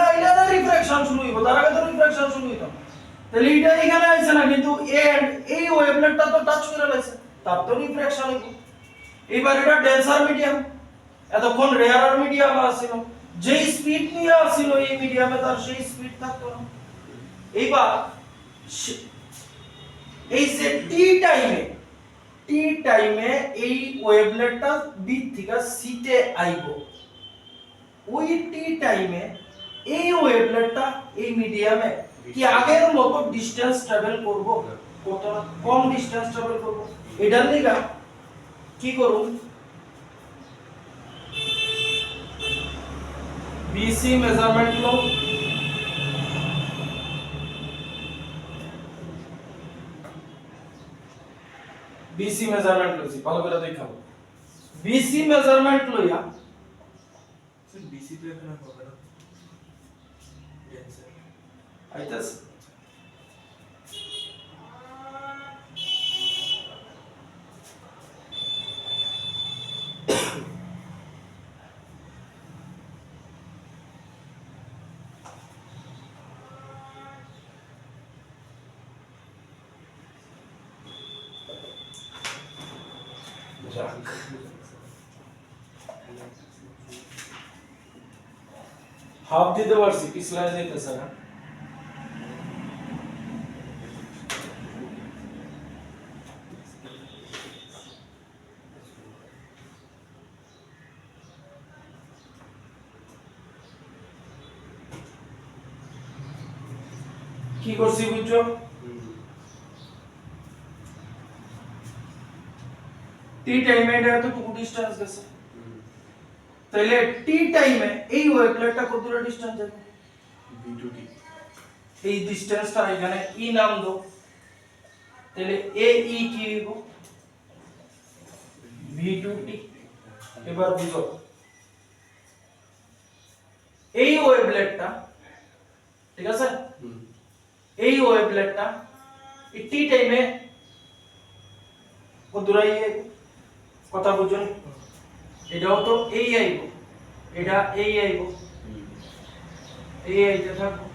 আইলে না রিফ্রাকশন শুরু হইব, তার আগে তো রিফ্রাকশন শুরু হইতো। তাহলে এটা এখানে আইছে না, কিন্তু এই ওয়েভলেটটা তো টাচ করে লাইছে, তার তো রিফ্রাকশন হইব। এইবার এটা ডেন্সার মিডিয়াম, এতক্ষণ রেয়ার মিডিয়াম আছিল, যে স্পিড নিয়ে আসছিল এই মিডিয়ামে তার সেই স্পিড থাকতো না। এইবার এই যে টি টাইমে এই ওয়েভলেটটা বি থেকে সি তে আইব, ওই টি টাইমে এই ওয়েভলেটটা এই মিডিয়ামে কি আগের মতো ডিসটেন্স ট্রাভেল করব? কত না কম ডিসটেন্স ট্রাভেল করব। এটার লাগা কি করব? b বিসি মেজারমেন্ট লো, বিসি মেজারমেন্ট লইছি, ভালো করে দেখাবো। বিসি মেজারমেন্ট লইয়া স্যার বিসি তো এখানে হবে না স্যার আইতাছে হাফ দিতে পারছি, পিছলায় যাইতেছে না। কি করছি বুঝছো? টি টাইমে এটা এতটুকু ডিসটেন্স গেছে, তাহলে টি টাইমে এই ওয়েভলেটটা কত দূর ডিসটেন্স যাবে? V2T এই ডিসটেন্সটা এখানে ই নাম দাও, তাহলে এ ই কি হইব? v2t। এবার বুঝো, এই ওয়েভলেটটা, ঠিক আছে, এই ওয়েভলেটটা এই টি টাইমে কত দূর আইয়ে কথা বুঝুন। এটাও তো এই আইব, এটা এই আইব, এই আইতে থাকবো,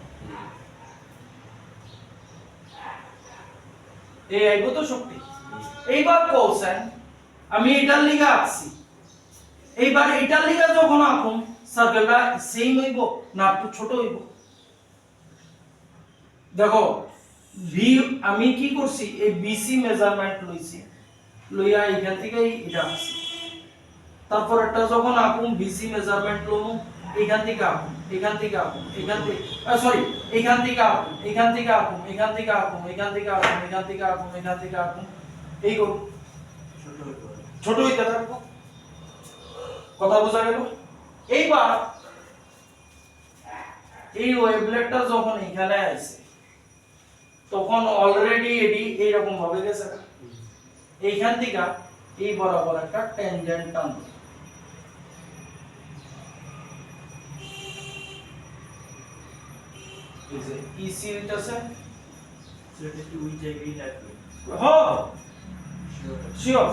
এই আইব তো শক্তি। এইবার কোসাইন আমি এটার লিগা আঁকছি, এইবার এটার লিগা যখন আঁকুম সার্কেলটা সেম হইব না একটু ছোট হইব? দেখো ভি আমি কি করছি, এই বিসি মেজারমেন্ট লইছি, লইয়া এখান থেকে এটা আঁকছি। তারপর একটা যখন আঁকুম বিসি মেজারমেন্ট লম, এখান থেকে আঁকুম, এখান থেকে আঁকুম, এখান থেকে সরি এখান থেকে আঁকুম, এখান থেকে আঁকুম, এখান থেকে আঁকুম, এখান থেকে আঁকুম, এখান থেকে আঁকুম, এখান থেকে আঁকুম, এই করব, ছোট হতে পারে ছোট হইতে থাকবো। কথা বোঝা গেল? এইবার এই ওয়েভলেটটা যখন এখানে আসে তখন অলরেডি এটি এইরকম ভাবে গেছে, এইখান থেকে এই বরাবর একটা ট্যানজেন্ট টানবো, এই যে ইসি হইতাছে, সেটা কি ওই জায়গায় লাগবে হ্যাঁ শিওর শিওর,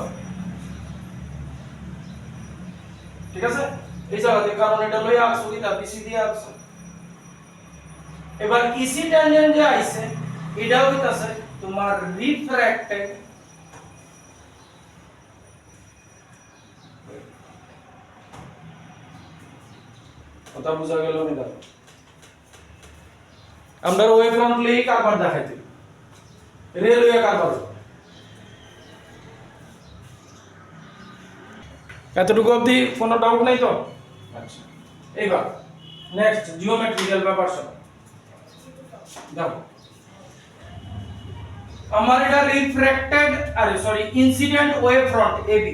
ঠিক আছে, এই জায়গাতে, কারণ এটা লই আঁকছো কি তার বিসি দিয়ে আঁকছো। এবার ইসি ট্যানজেন্ট যে আইছে এটা হইতাছে তোমার রিফ্র্যাক্টেড, কথা বুঝা গেল না? আমরা ওয়েভ ফ্রন্ট লই কারবার দেখাইতে, রেলওয়ে কারবার, এতটুকু অবধি কোনো ডাউট নাই তো? আচ্ছা, এবার নেক্সট জিওমেট্রিক্যাল ব্যাপার সব দেখো। আমার এটা রিফ্র্যাক্টেড, আরে sorry incident wave front AB,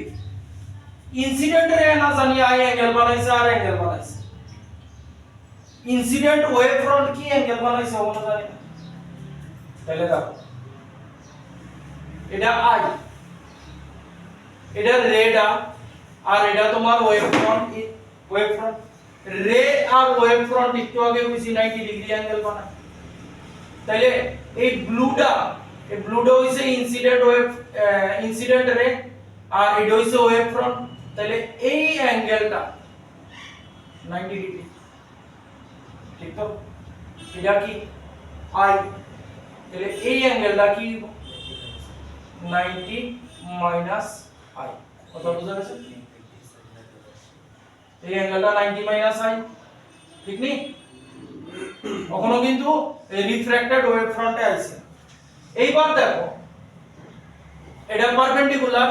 incident ray না জানি আই অ্যাঙ্গেল বানাইছে আর অ্যাঙ্গেল বানাইছে, ইনসিডেন্ট ওয়েভ ফ্রন্ট কি অ্যাঙ্গেল বানাইছে ওটা জানি না। তাহলে দেখো এটা আই, এটা রেডা, আর এটা তোমার ওয়েভ ফ্রন্ট, ওয়েভ ফ্রন্ট রে আর ওয়েভ ফ্রন্ট একটু আগে কইছি 90 ডিগ্রি অ্যাঙ্গেল বানায়। তাইলে এই ব্লুটা হইছে ইনসিডেন্ট ওয়েভ, ইনসিডেন্ট রে, আর এটা হইছে ওয়েভ ফ্রন্ট, তাইলে এই অ্যাঙ্গেলটা 90 ডিগ্রি, ঠিক তো? এটা কি আই, তাহলে এই অ্যাঙ্গেলটা কি 90 মাইনাস আই, কথা বুঝা গেছে? এই অ্যাঙ্গেলটা 90 মাইনাস আই, ঠিক নি? কখনো কিন্তু এই রিফ্র্যাক্টেড ওয়েভ ফ্রন্টে আছে। এইবার দেখো এটা পারপেন্ডিকুলার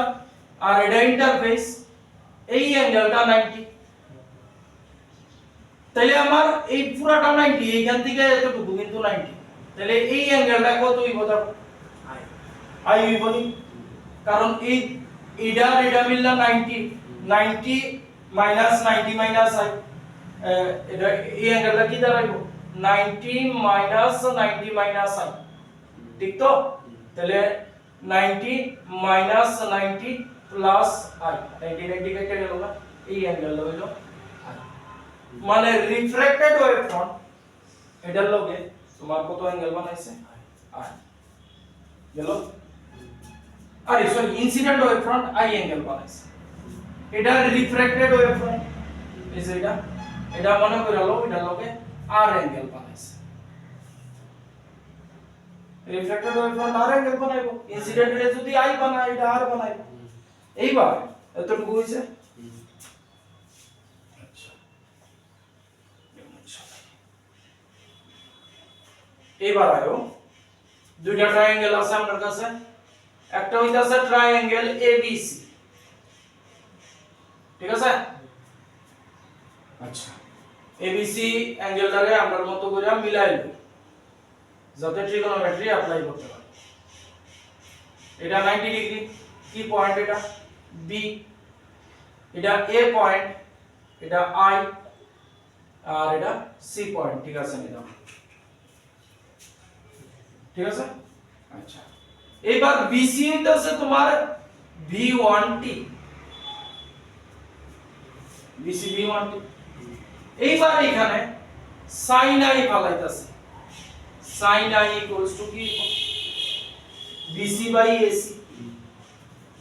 আর এটা ইন্টারফেস, এই অ্যাঙ্গেলটা 90, তাহলে আমার এই পুরাটা 90, এইখান থেকে এতটুকু কিন্তু 90, তাহলে এই অ্যাঙ্গেলটা কত হইব? দেখো আই আই হইব নি, কারণ এই এটা মিললা 90, 90 মাইনাস 90 মাইনাস আই, এটা এই অ্যাঙ্গেলটা কি দাঁড়াইবো 90 মাইনাস 90 মাইনাস আই, ঠিক তো? তাহলে 90 মাইনাস 90 প্লাস আই, 90 90 কেটে গেল না, এই অ্যাঙ্গেলটা হইলো আই। মানে রিফ্র্যাক্টেড ওয়েভ ফ্রন্ট এটার লগে তোমার কত অ্যাঙ্গেল বানাইছে আই গেল, আরে sorry incident wave front I angle বানাইছে। এটা রিফ্র্যাক্টেড ওয়েভ ফ্রন্ট এই যে এটা মনে করে লো এটার লগে আর অ্যাঙ্গেল বানাইছে। রিফ্র্যাক্টেড ওয়েভ ফ্রন্ট আর অ্যাঙ্গেল বানাইবো, ইনসিডেন্ট রে যদি আই বানায় এটা আর বানাইবো। এইবার এতটুকু হইছে। এবার আয়ো দুইটা ট্রায়াঙ্গেল আছে আপনার কাছে, একটা হইতাছে ট্রায়াঙ্গেল ABC, ঠিক আছে? আচ্ছা ABC অ্যাঙ্গেলটারে আমরা মতো করে মিলাই লই যাতে ট্রিগোনোমেট্রি অ্যাপ্লাই করতে পারি। এটা 90 ডিগ্রি, কি পয়েন্ট এটা B, এটা A পয়েন্ট, এটা I, আর এটা C পয়েন্ট, ঠিক আছে নিলাম, ঠিক আছে? আচ্ছা এবার BC হইতাছে তোমার V1T, BC V1T। এইবার এখানে sin i ফালাইতাছে, sin i ইকুয়ালস টু কি BC বাই AC,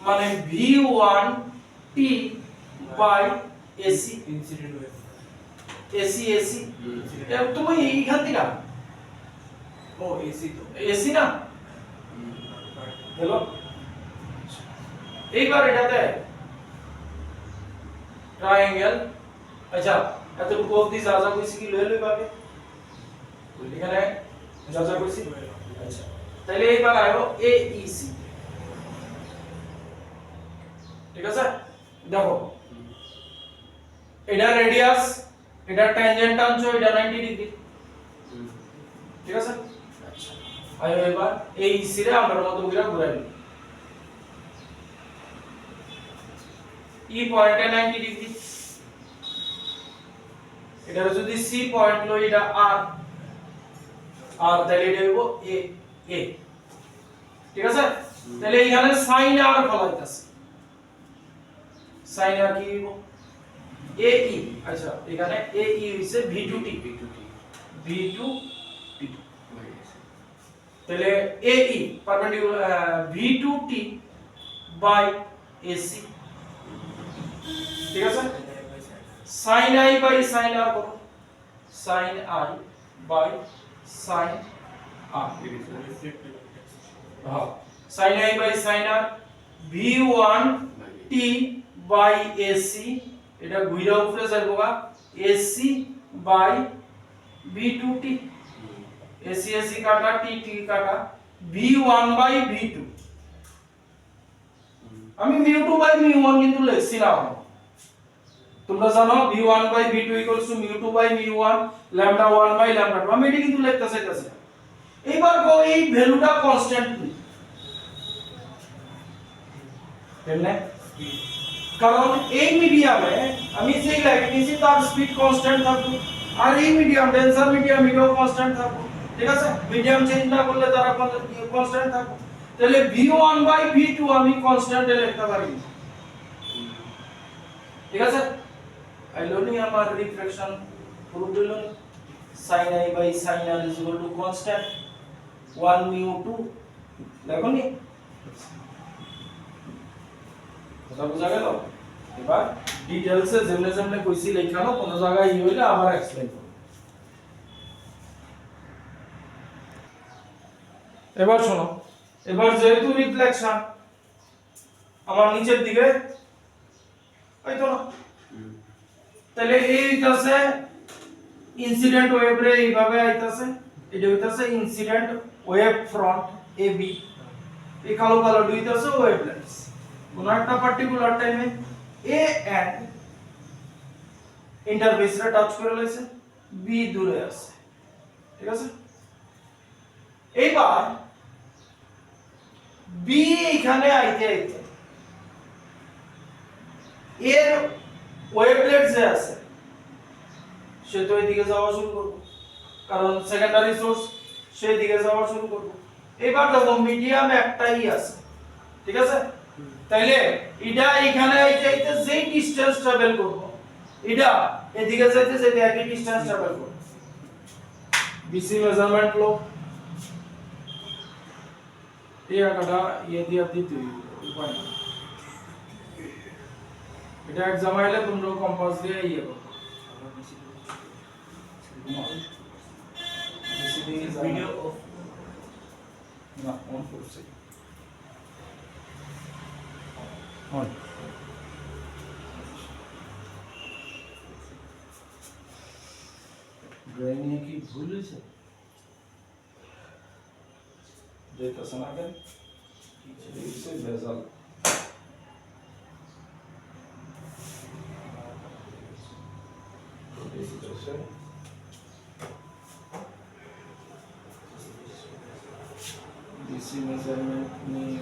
মানে V1T by AC, incident wave AC AC তুমি এইখান থেকে ও এসি তো AC না হলো। এইবার এটাতে ট্রায়াঙ্গেল, আচ্ছা এতটুকু অবধি যা যা কইছি কি লয়ে লই পাবে এখানে যা যা কইছি। আচ্ছা তাহলে এইবার আয়ো AEC, ঠিক আছে? দেখো এটা রেডিয়াস, এটা ট্যানজেন্ট আনছো, এটা 90 ডিগ্রি, ঠিক আছে? আচ্ছা আয়ো এবার AEC রে আমরা মতো করে ঘুরাই দিই, E পয়েন্টে 90 ডিগ্রি, এটা যদি C পয়েন্ট লই এটা R, আর তাহলে এটা হইব A, ঠিক আছে? তাহলে এখানে sin R ফলাইতাছে, sin R কি হইব AE, আচ্ছা এখানে AE হইছে V2T, V2T, তাহলে AE perpendicular V2T by AC, ঠিক আছে? sin i by sin r কত sin i by sin r, হ্যাঁ sin i by sin r V1T by AC, এটা ঘুরা উপরে যাইবো গা AC by V2T, AC AC কাটা T T কাটা V1 বাই V2, আমি mu2 বাই mu1 কিন্তু লিখছি না, তোমরা জানো v1 by v2 equals to mu2 by mu1 lambda 1 by lambda 2, আমি এটা কিন্তু লিখতে চাইতাছি। এইবার কো এই ভ্যালুটা কনস্ট্যান্ট কি কেমনে, কারণ এই মিডিয়ামে আমি যেই লাইট নিছি তার স্পিড কনস্ট্যান্ট থাকবে, আর এই মিডিয়াম ডেন্সার মিডিয়াম এটাও কনস্ট্যান্ট থাকবে, ঠিক আছে? মিডিয়াম চেঞ্জ না করলে তারা কনস্ট্যান্ট থাকবে। তাহলে v1 বাই v2 আমি কনস্ট্যান্ট লিখতে পারি, ঠিক আছে? আইলোনি আমার রিফ্লেকশন প্রুফ হইল sin i by sin r is equal to constant 1 mu2, দেখো নি কথা বুঝা গেল? এবার ডিটেইলসে যেমনে যেমনে কইছি লেখানো, কোন জায়গায় ই হইলে আবার এক্সপ্লেইন করব। এবার শোনো, এবার যেহেতু রিফ্লেকশন আমার নিচের দিকে হইতো না, তাহলে এইটাছে ইনসিডেন্ট ওয়েভ রে এইভাবে আইতাছে, এটা হইতাছে ইনসিডেন্ট ওয়েভ ফ্রন্ট AB, এই কালো কালো দুইটাছে ওয়েভলেটস, কোন একটা পার্টিকুলার টাইমে A এন্ড ইন্টারফেস রে টাচ করে লইছে, B দূরে আছে, ঠিক আছে? এইবার B এখানে আইতে আইতে এর ওয়েভলেট যে আছে সে তো এদিকে যাওয়া শুরু করবে, কারণ সেকেন্ডারি সোর্স সেই দিকে যাওয়া শুরু করবে। এবার দেখো মিডিয়াম একটাই আছে, ঠিক আছে? তাইলে এটা এখানে যাইতে যেই ডিসটেন্স ট্রাভেল করব, এটা এদিকে যাইতে যেতে একই ডিসটেন্স ট্রাভেল করব। বিসি মেজারমেন্ট লো, এই আকাটা ইয়ে দিয়া দিতে উপায় না। এটা এক্সাম আইলে তোমরা কম্পাস দিয়ে ইয়ে করো। বিসি দিয়ে ভিডিও অফ না অন করছি, অন। ড্রয়িং কি ভুল হয়েছে? যেতেছে না কেন? কিছু ভেজাল। ডিসি মেজারমেন্ট নিয়ে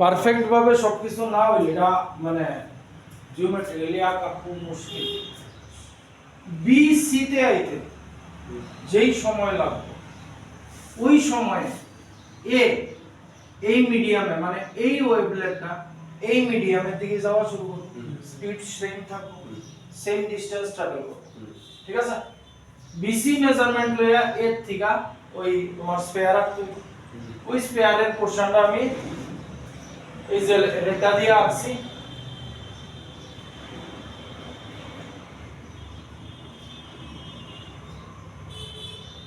পারফেক্ট ভাবে সবকিছু না হইলে এটা মানে জিওমেট্রিক্যালি আঁকা খুব মুশকিল। বি সি তে আইতে যেই সময় লাগবে ওই সময়ে এ এই মিডিয়ামে মানে এই ওয়েভলেটটা এই মিডিয়ামের দিকে যাওয়া শুরু করবে, স্পিড সেম থাকবে, সেম ডিসটেন্স ট্রাভেল করবে, ঠিক আছে? বিসি মেজারমেন্ট লইয়া এর থেকে ওই তোমার স্পেয়ার রাখতে হবে। ওই স্পেয়ারের পোরশনটা আমি এই যে রেখা দিয়ে আঁকছি,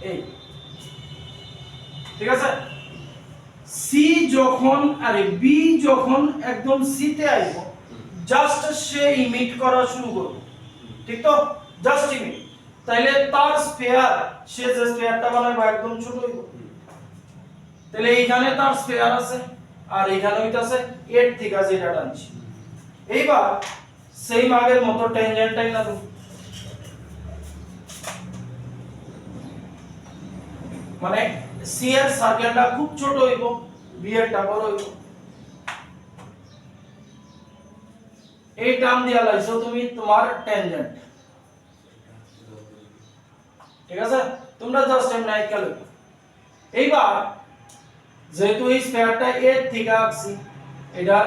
এই, ঠিক আছে? সি যখন আরে বি যখন একদম সি তে আইব, জাস্ট সে ইমিট করা শুরু করবে, ঠিক তো? জাস্ট ইমিট, তাইলে তার স্পেয়ার সে যে স্পেয়ারটা বানাইবে একদম ছোট হইব। তাহলে এইখানে তার স্পেয়ার আছে আর এইখানে হইতাছে এর থেকে যেটা টানছি। এইবার সেম আগের মতো ট্যানজেন্টটাই না দেব, মানে সি এর সার্কেলটা খুব ছোট হইব, বি এরটা বড় হইব। এই টার্ম দিয়া লাইছো তুমি তোমার ট্যানজেন্ট, ঠিক আছে? তোমরা জাস্ট এমন নাই খেলো। এইবার যেহেতু এই স্পেয়ারটা এর থেকে আঁকছি, এটার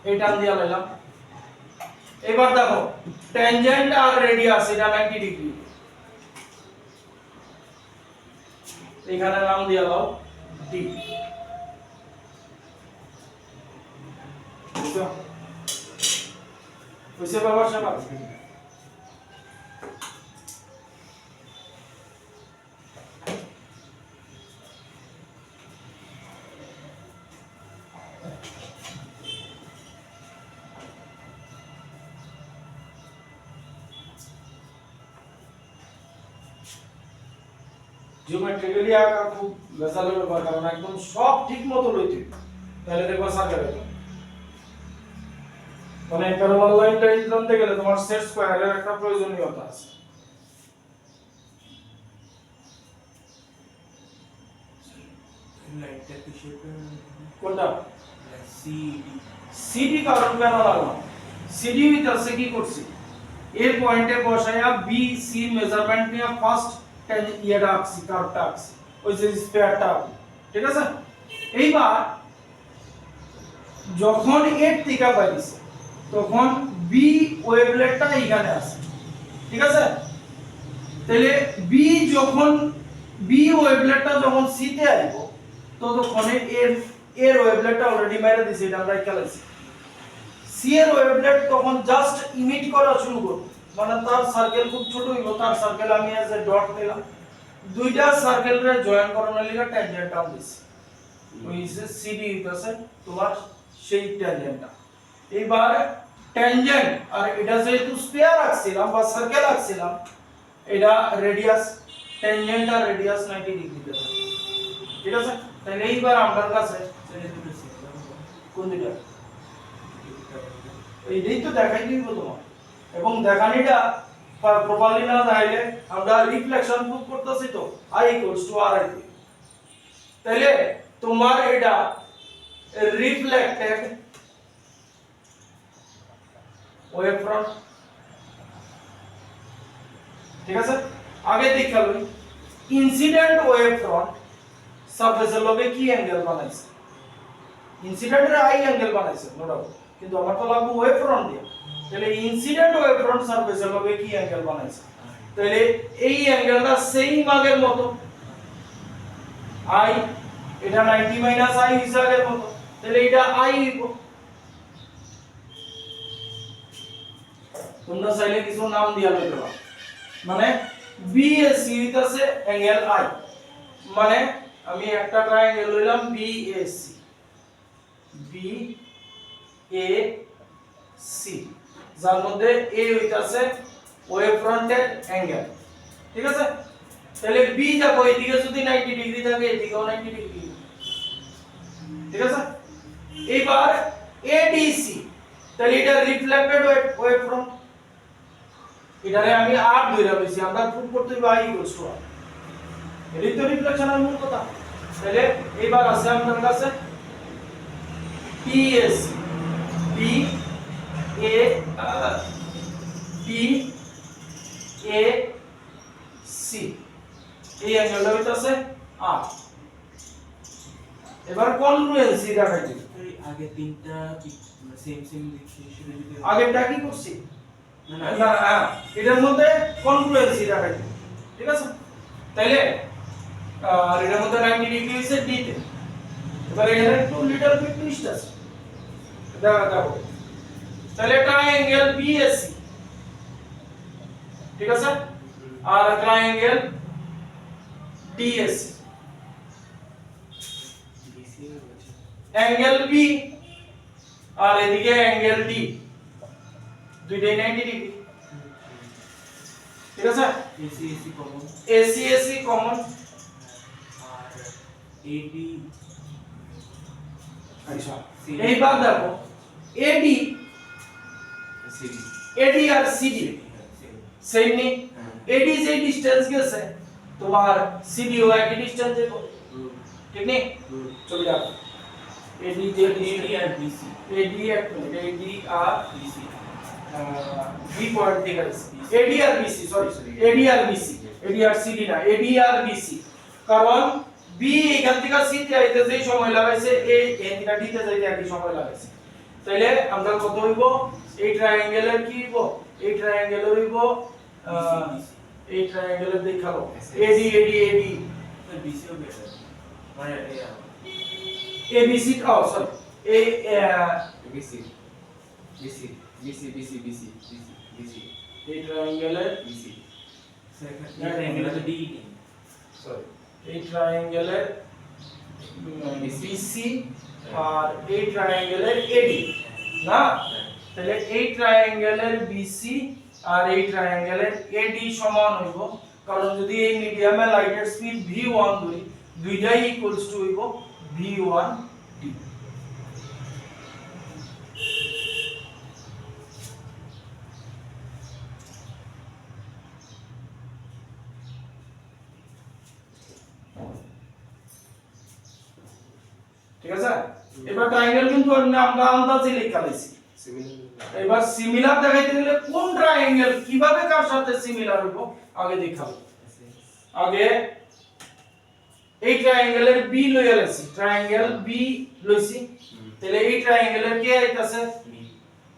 এই টার্ম দিয়া লাইলাম। এবার দেখো ট্যানজেন্ট আর রেডিয়াস এটা 90 ডিগ্রি, এখানে নাম দিয়া দাও ডি। বুঝছো? বুঝছে বাবা সবাই? জিওমেট্রিক্যালি আঁকা খুব ভেজালের ব্যাপার, কারণ একদম সব ঠিক মতো লইতে তাহলে দেখবা সার্কেল হবে। মানে প্যারালাল লাইনটা জানতে গেলে তোমার সেট স্কয়ারের একটা প্রয়োজনীয়তা আছে। লাইটটা কিসের কোনটা? সিডি সিডি কারণ প্যারালাল না, সিডি হইতাছে কি করছি এর পয়েন্টে বসায়া বি সি মেজারমেন্ট নিয়ে ফার্স্ট ইয়েটা আঁকছি, কার্ভটা আঁকছি, ওই যে স্পেয়ারটা, ঠিক আছে? এইবার যখন এর থেকে বাইরেছে তখন বি ওয়েভলেটটা এইখানে আছে, ঠিক আছে? তাহলে বি ওয়েভলেটটা যখন সি তে আইব ততক্ষণে এর ওয়েভলেটটা অলরেডি মেরে দিছি, এটা আমরা খেলাইছি। সি এর ওয়েভলেট তখন জাস্ট ইমিট করা শুরু করবে, মানে তার সার্কেল খুব ছোট হইব। তার সার্কেল আমি এজ এ ডট নিলাম, দুইটা সার্কেলরে জয়েন করানোর লাগা ট্যানজেন্ট টান দিছি, ওই যে সিডি হইতাছে তোমার সেই ট্যানজেন্টটা। এইবার ট্যানজেন্ট আর এটা যেহেতু স্পেয়ার আঁকছিলাম বা সার্কেল আঁকছিলাম, এটা রেডিয়াস, ট্যানজেন্ট আর রেডিয়াস 90 ডিগ্রিতে থাকে, ঠিক আছে? তাহলে এইবার আমার কাছে সেটা দুটো সেট কোন দুটো? এইটাই তো দেখাই দিব তোমার, এবং দেখানিটা প্রপারলি না জানলে আমরা রিফ্লেকশন প্রুফ করতেছি তো I equals to R I, তাহলে তোমার এটা রিফ্লেক্টেড ওয়েভ ফ্রন্ট, ঠিক আছে। আগে দেখা লই ইনসিডেন্ট ওয়েভ ফ্রন্ট সারফেসের লগে কি অ্যাঙ্গেল বানাইছে, ইনসিডেন্টের আই অ্যাঙ্গেল বানাইছে নো ডাউট, কিন্তু আমার তো লাগবে ওয়েভ ফ্রন্ট দিয়ে, তাহলে ইনসিডেন্ট ওয়েভ ফ্রন্ট সারফেসের লগে কি অ্যাঙ্গেল বানাইছে, তাহলে এই অ্যাঙ্গেলটা সেম আগের মতো আই, এটা 90 মাইনাস আই হিসাবের মতো, তাহলে এটা আই হইব। তোমরা চাইলে কিছু নাম দিয়া লইতে পারো, মানে বিএসি হইতাছে অ্যাঙ্গেল আই, মানে আমি একটা ট্রায়াঙ্গেল লইলাম বিএসি, বি এ সি, যার মধ্যে এ হইতাছে ওয়েভ ফ্রন্টের অ্যাঙ্গেল, ঠিক আছে। তাহলে বি দেখো এইদিকে যদি 90 ডিগ্রি থাকে এদিকেও 90 ডিগ্রি, ঠিক আছে। এবার এডিসি, তাহলে এটা রিফ্লেক্টেড ওয়েভ ফ্রন্ট, এটারে আমি আর ধরে লইছি, আমরা প্রুফ করতে হইব I equals to R, এটাই তো রিফ্লেকশনের মূল কথা। তাহলে এবার আছে আমাদের কাছে PAC, P A P A C, এই অ্যাঙ্গেলটা হইতাছে R। এবার কনগ্রুয়েন্সি দেখাই দিই, আগে তিনটা সেম সেম লিখছি শুরু যদি আগেরটা কি করছি না না না এটার মধ্যে কনগ্রুয়েন্সি দেখাই দিই, ঠিক আছে। তাইলে আর এটার মধ্যে 90 ডিগ্রি হইছে ডি তে, এবার এখানে একটু লিটল বিট টুইস্ট আছে, দেখো তাহলে ট্রায়াঙ্গেল বিএসি, ঠিক আছে, আর ট্রায়াঙ্গেল ডিএসি, ডিসি হচ্ছে অ্যাঙ্গেল বি আর এদিকে অ্যাঙ্গেল ডি, দুইটাই 90 ডিগ্রি, ঠিক আছে। AC AC common AC AC common, আর এডি আচ্ছা এইবার দেখো এডি, সিডি এডি আর সিডি সেম নেই, এডি যে ডিসটেন্স গেছে তোমার সিডিও একই ডিসটেন্স যাব, ঠিক নেই, চলে যাও এডি যে এডি আর বিসি এডি এক মিনিট, এডি আর বিসি বি পয়েন্ট থেকে আছে এডি আর বিসি, সরি এডি আর বিসি, এডি আর সিডি না, এডি আর বিসি, কারণ বি এখান থেকে সি তে আইতে যেই সময় লাগাইছে এই এখান থেকে ডি তে যাইতে একই সময় লাগাইছে, তাইলে আমরা কত হইব, এই ট্রায়াঙ্গেলের কি হইব, এই ট্রায়াঙ্গেলের হইব এই ট্রায়াঙ্গেলের দেখালো এডি এডি এডি বিসিও বেটার মানে এবিসি, ও সরি এই BC BC BC BC BC BC BC এই ট্রায়াঙ্গেলের বিসি সেখানে এটা তো ডি সরি এই ট্রায়াঙ্গেলের বিসি আর এই ট্রায়াঙ্গেলের এডি না, তাহলে এই ট্রায়াঙ্গেলের বিসি আর এই ট্রায়াঙ্গেলের এডি সমান হইব, কারণ যদি এই মিডিয়ামে লাইটের স্পিড v1 ধরি, দুইটাই ইকুয়ালস টু হইব v1 d। ঠিক আছে, এবার ট্রায়াঙ্গেল কিন্তু আমরা আন্দাজে লেখা লাইছি, সিমিলার এবার সিমিলার দেখাইতে গেলে কোন ট্রায়াঙ্গেল কিভাবে কার সাথে সিমিলার হইব আগে দেখাবো। আগে এই ট্রায়াঙ্গেলের বি লইয়া লাইছি, ট্রায়াঙ্গেল বি লইছি, তাহলে এই ট্রায়াঙ্গেলের কে আইতাছে,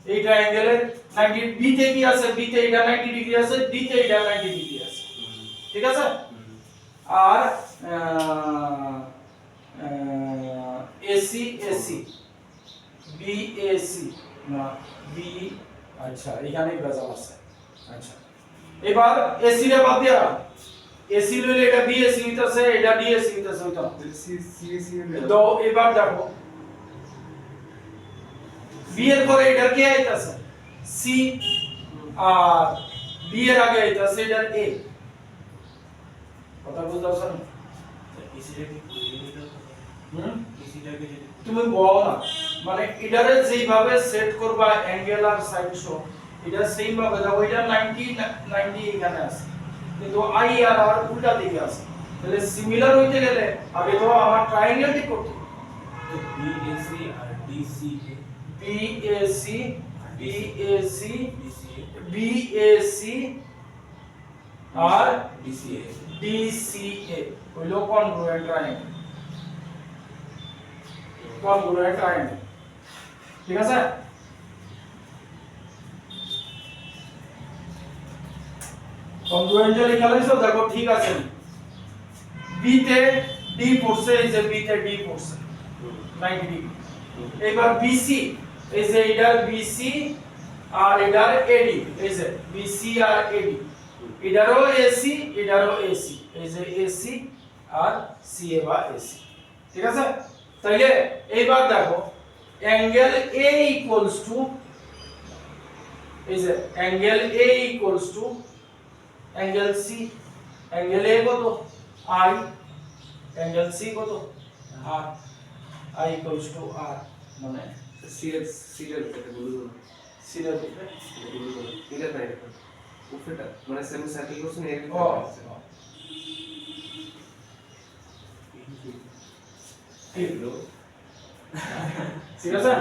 এই ট্রায়াঙ্গেলের 90 বি তে কি আছে, বি তে এটা 90 ডিগ্রি আছে, ডি তে এটা 90 ডিগ্রি আছে, ঠিক আছে। আর এসি এসি বি এসি না বি, আচ্ছা এখানে ভেজাল আছে, আচ্ছা এবার এসি রে বাদ দিয়া, এসি লইলে এটা বি এসি হইতাছে, এটা ডি এসি হইতাছে, ওইটা সি সি সি তো এবার দেখো বি এর পরে এটা কে আইতাছে সি, আর বি এর আগে আইতাছে এটা এ, কথা বুঝতে পারছো এসিটাকে হুম এসিটাকে যদি তুমি বলো না মানে এটারে যেইভাবে সেট করবা অ্যাঙ্গেল আর সাইড শো এটা সেম ভাবে দাও এটা 90 90 এখানে আছে কিন্তু আই আর আর উল্টা দিকে আছে তাহলে সিমিলার হইতে গেলে আগে তো আমার ট্রায়াঙ্গেলটি করতে হবে। तो BAC और DCA BAC BAC DCA BAC আর DCA DCA হইলো কনগ্রুয়েন্ট ট্রায়াঙ্গেল কনগ্রুয়েন্ট ট্রায়াঙ্গেল ঠিক আছে কনগ্রুয়েন্ট যে লেখা লাইছো দেখো ঠিক আছে বি তে ডি পড়ছে এই যে বি তে ডি পড়ছে 90 ডিগ্রি এবার বিসি এই যে এটার বিসি আর এটার এডি এই যে বিসি আর এডি এটারও এসি এটারও এসি এই যে এসি আর সিএ বা এসি ঠিক আছে তাইলে এইবার দেখো অ্যাঙ্গেল এ ইকুয়ালস টু এই যে angle A equals to angle C angle A কত আই অ্যাঙ্গেল সি কত আর আই ইকুয়ালস টু আর মানে সিরিয়াল এটা বলুন না সিরিয়াল উপরে এটা বলুন না এটা নাই উপরেটা মানে সেমি সার্কেল করছেন এর ও এগুলো ঠিক আছে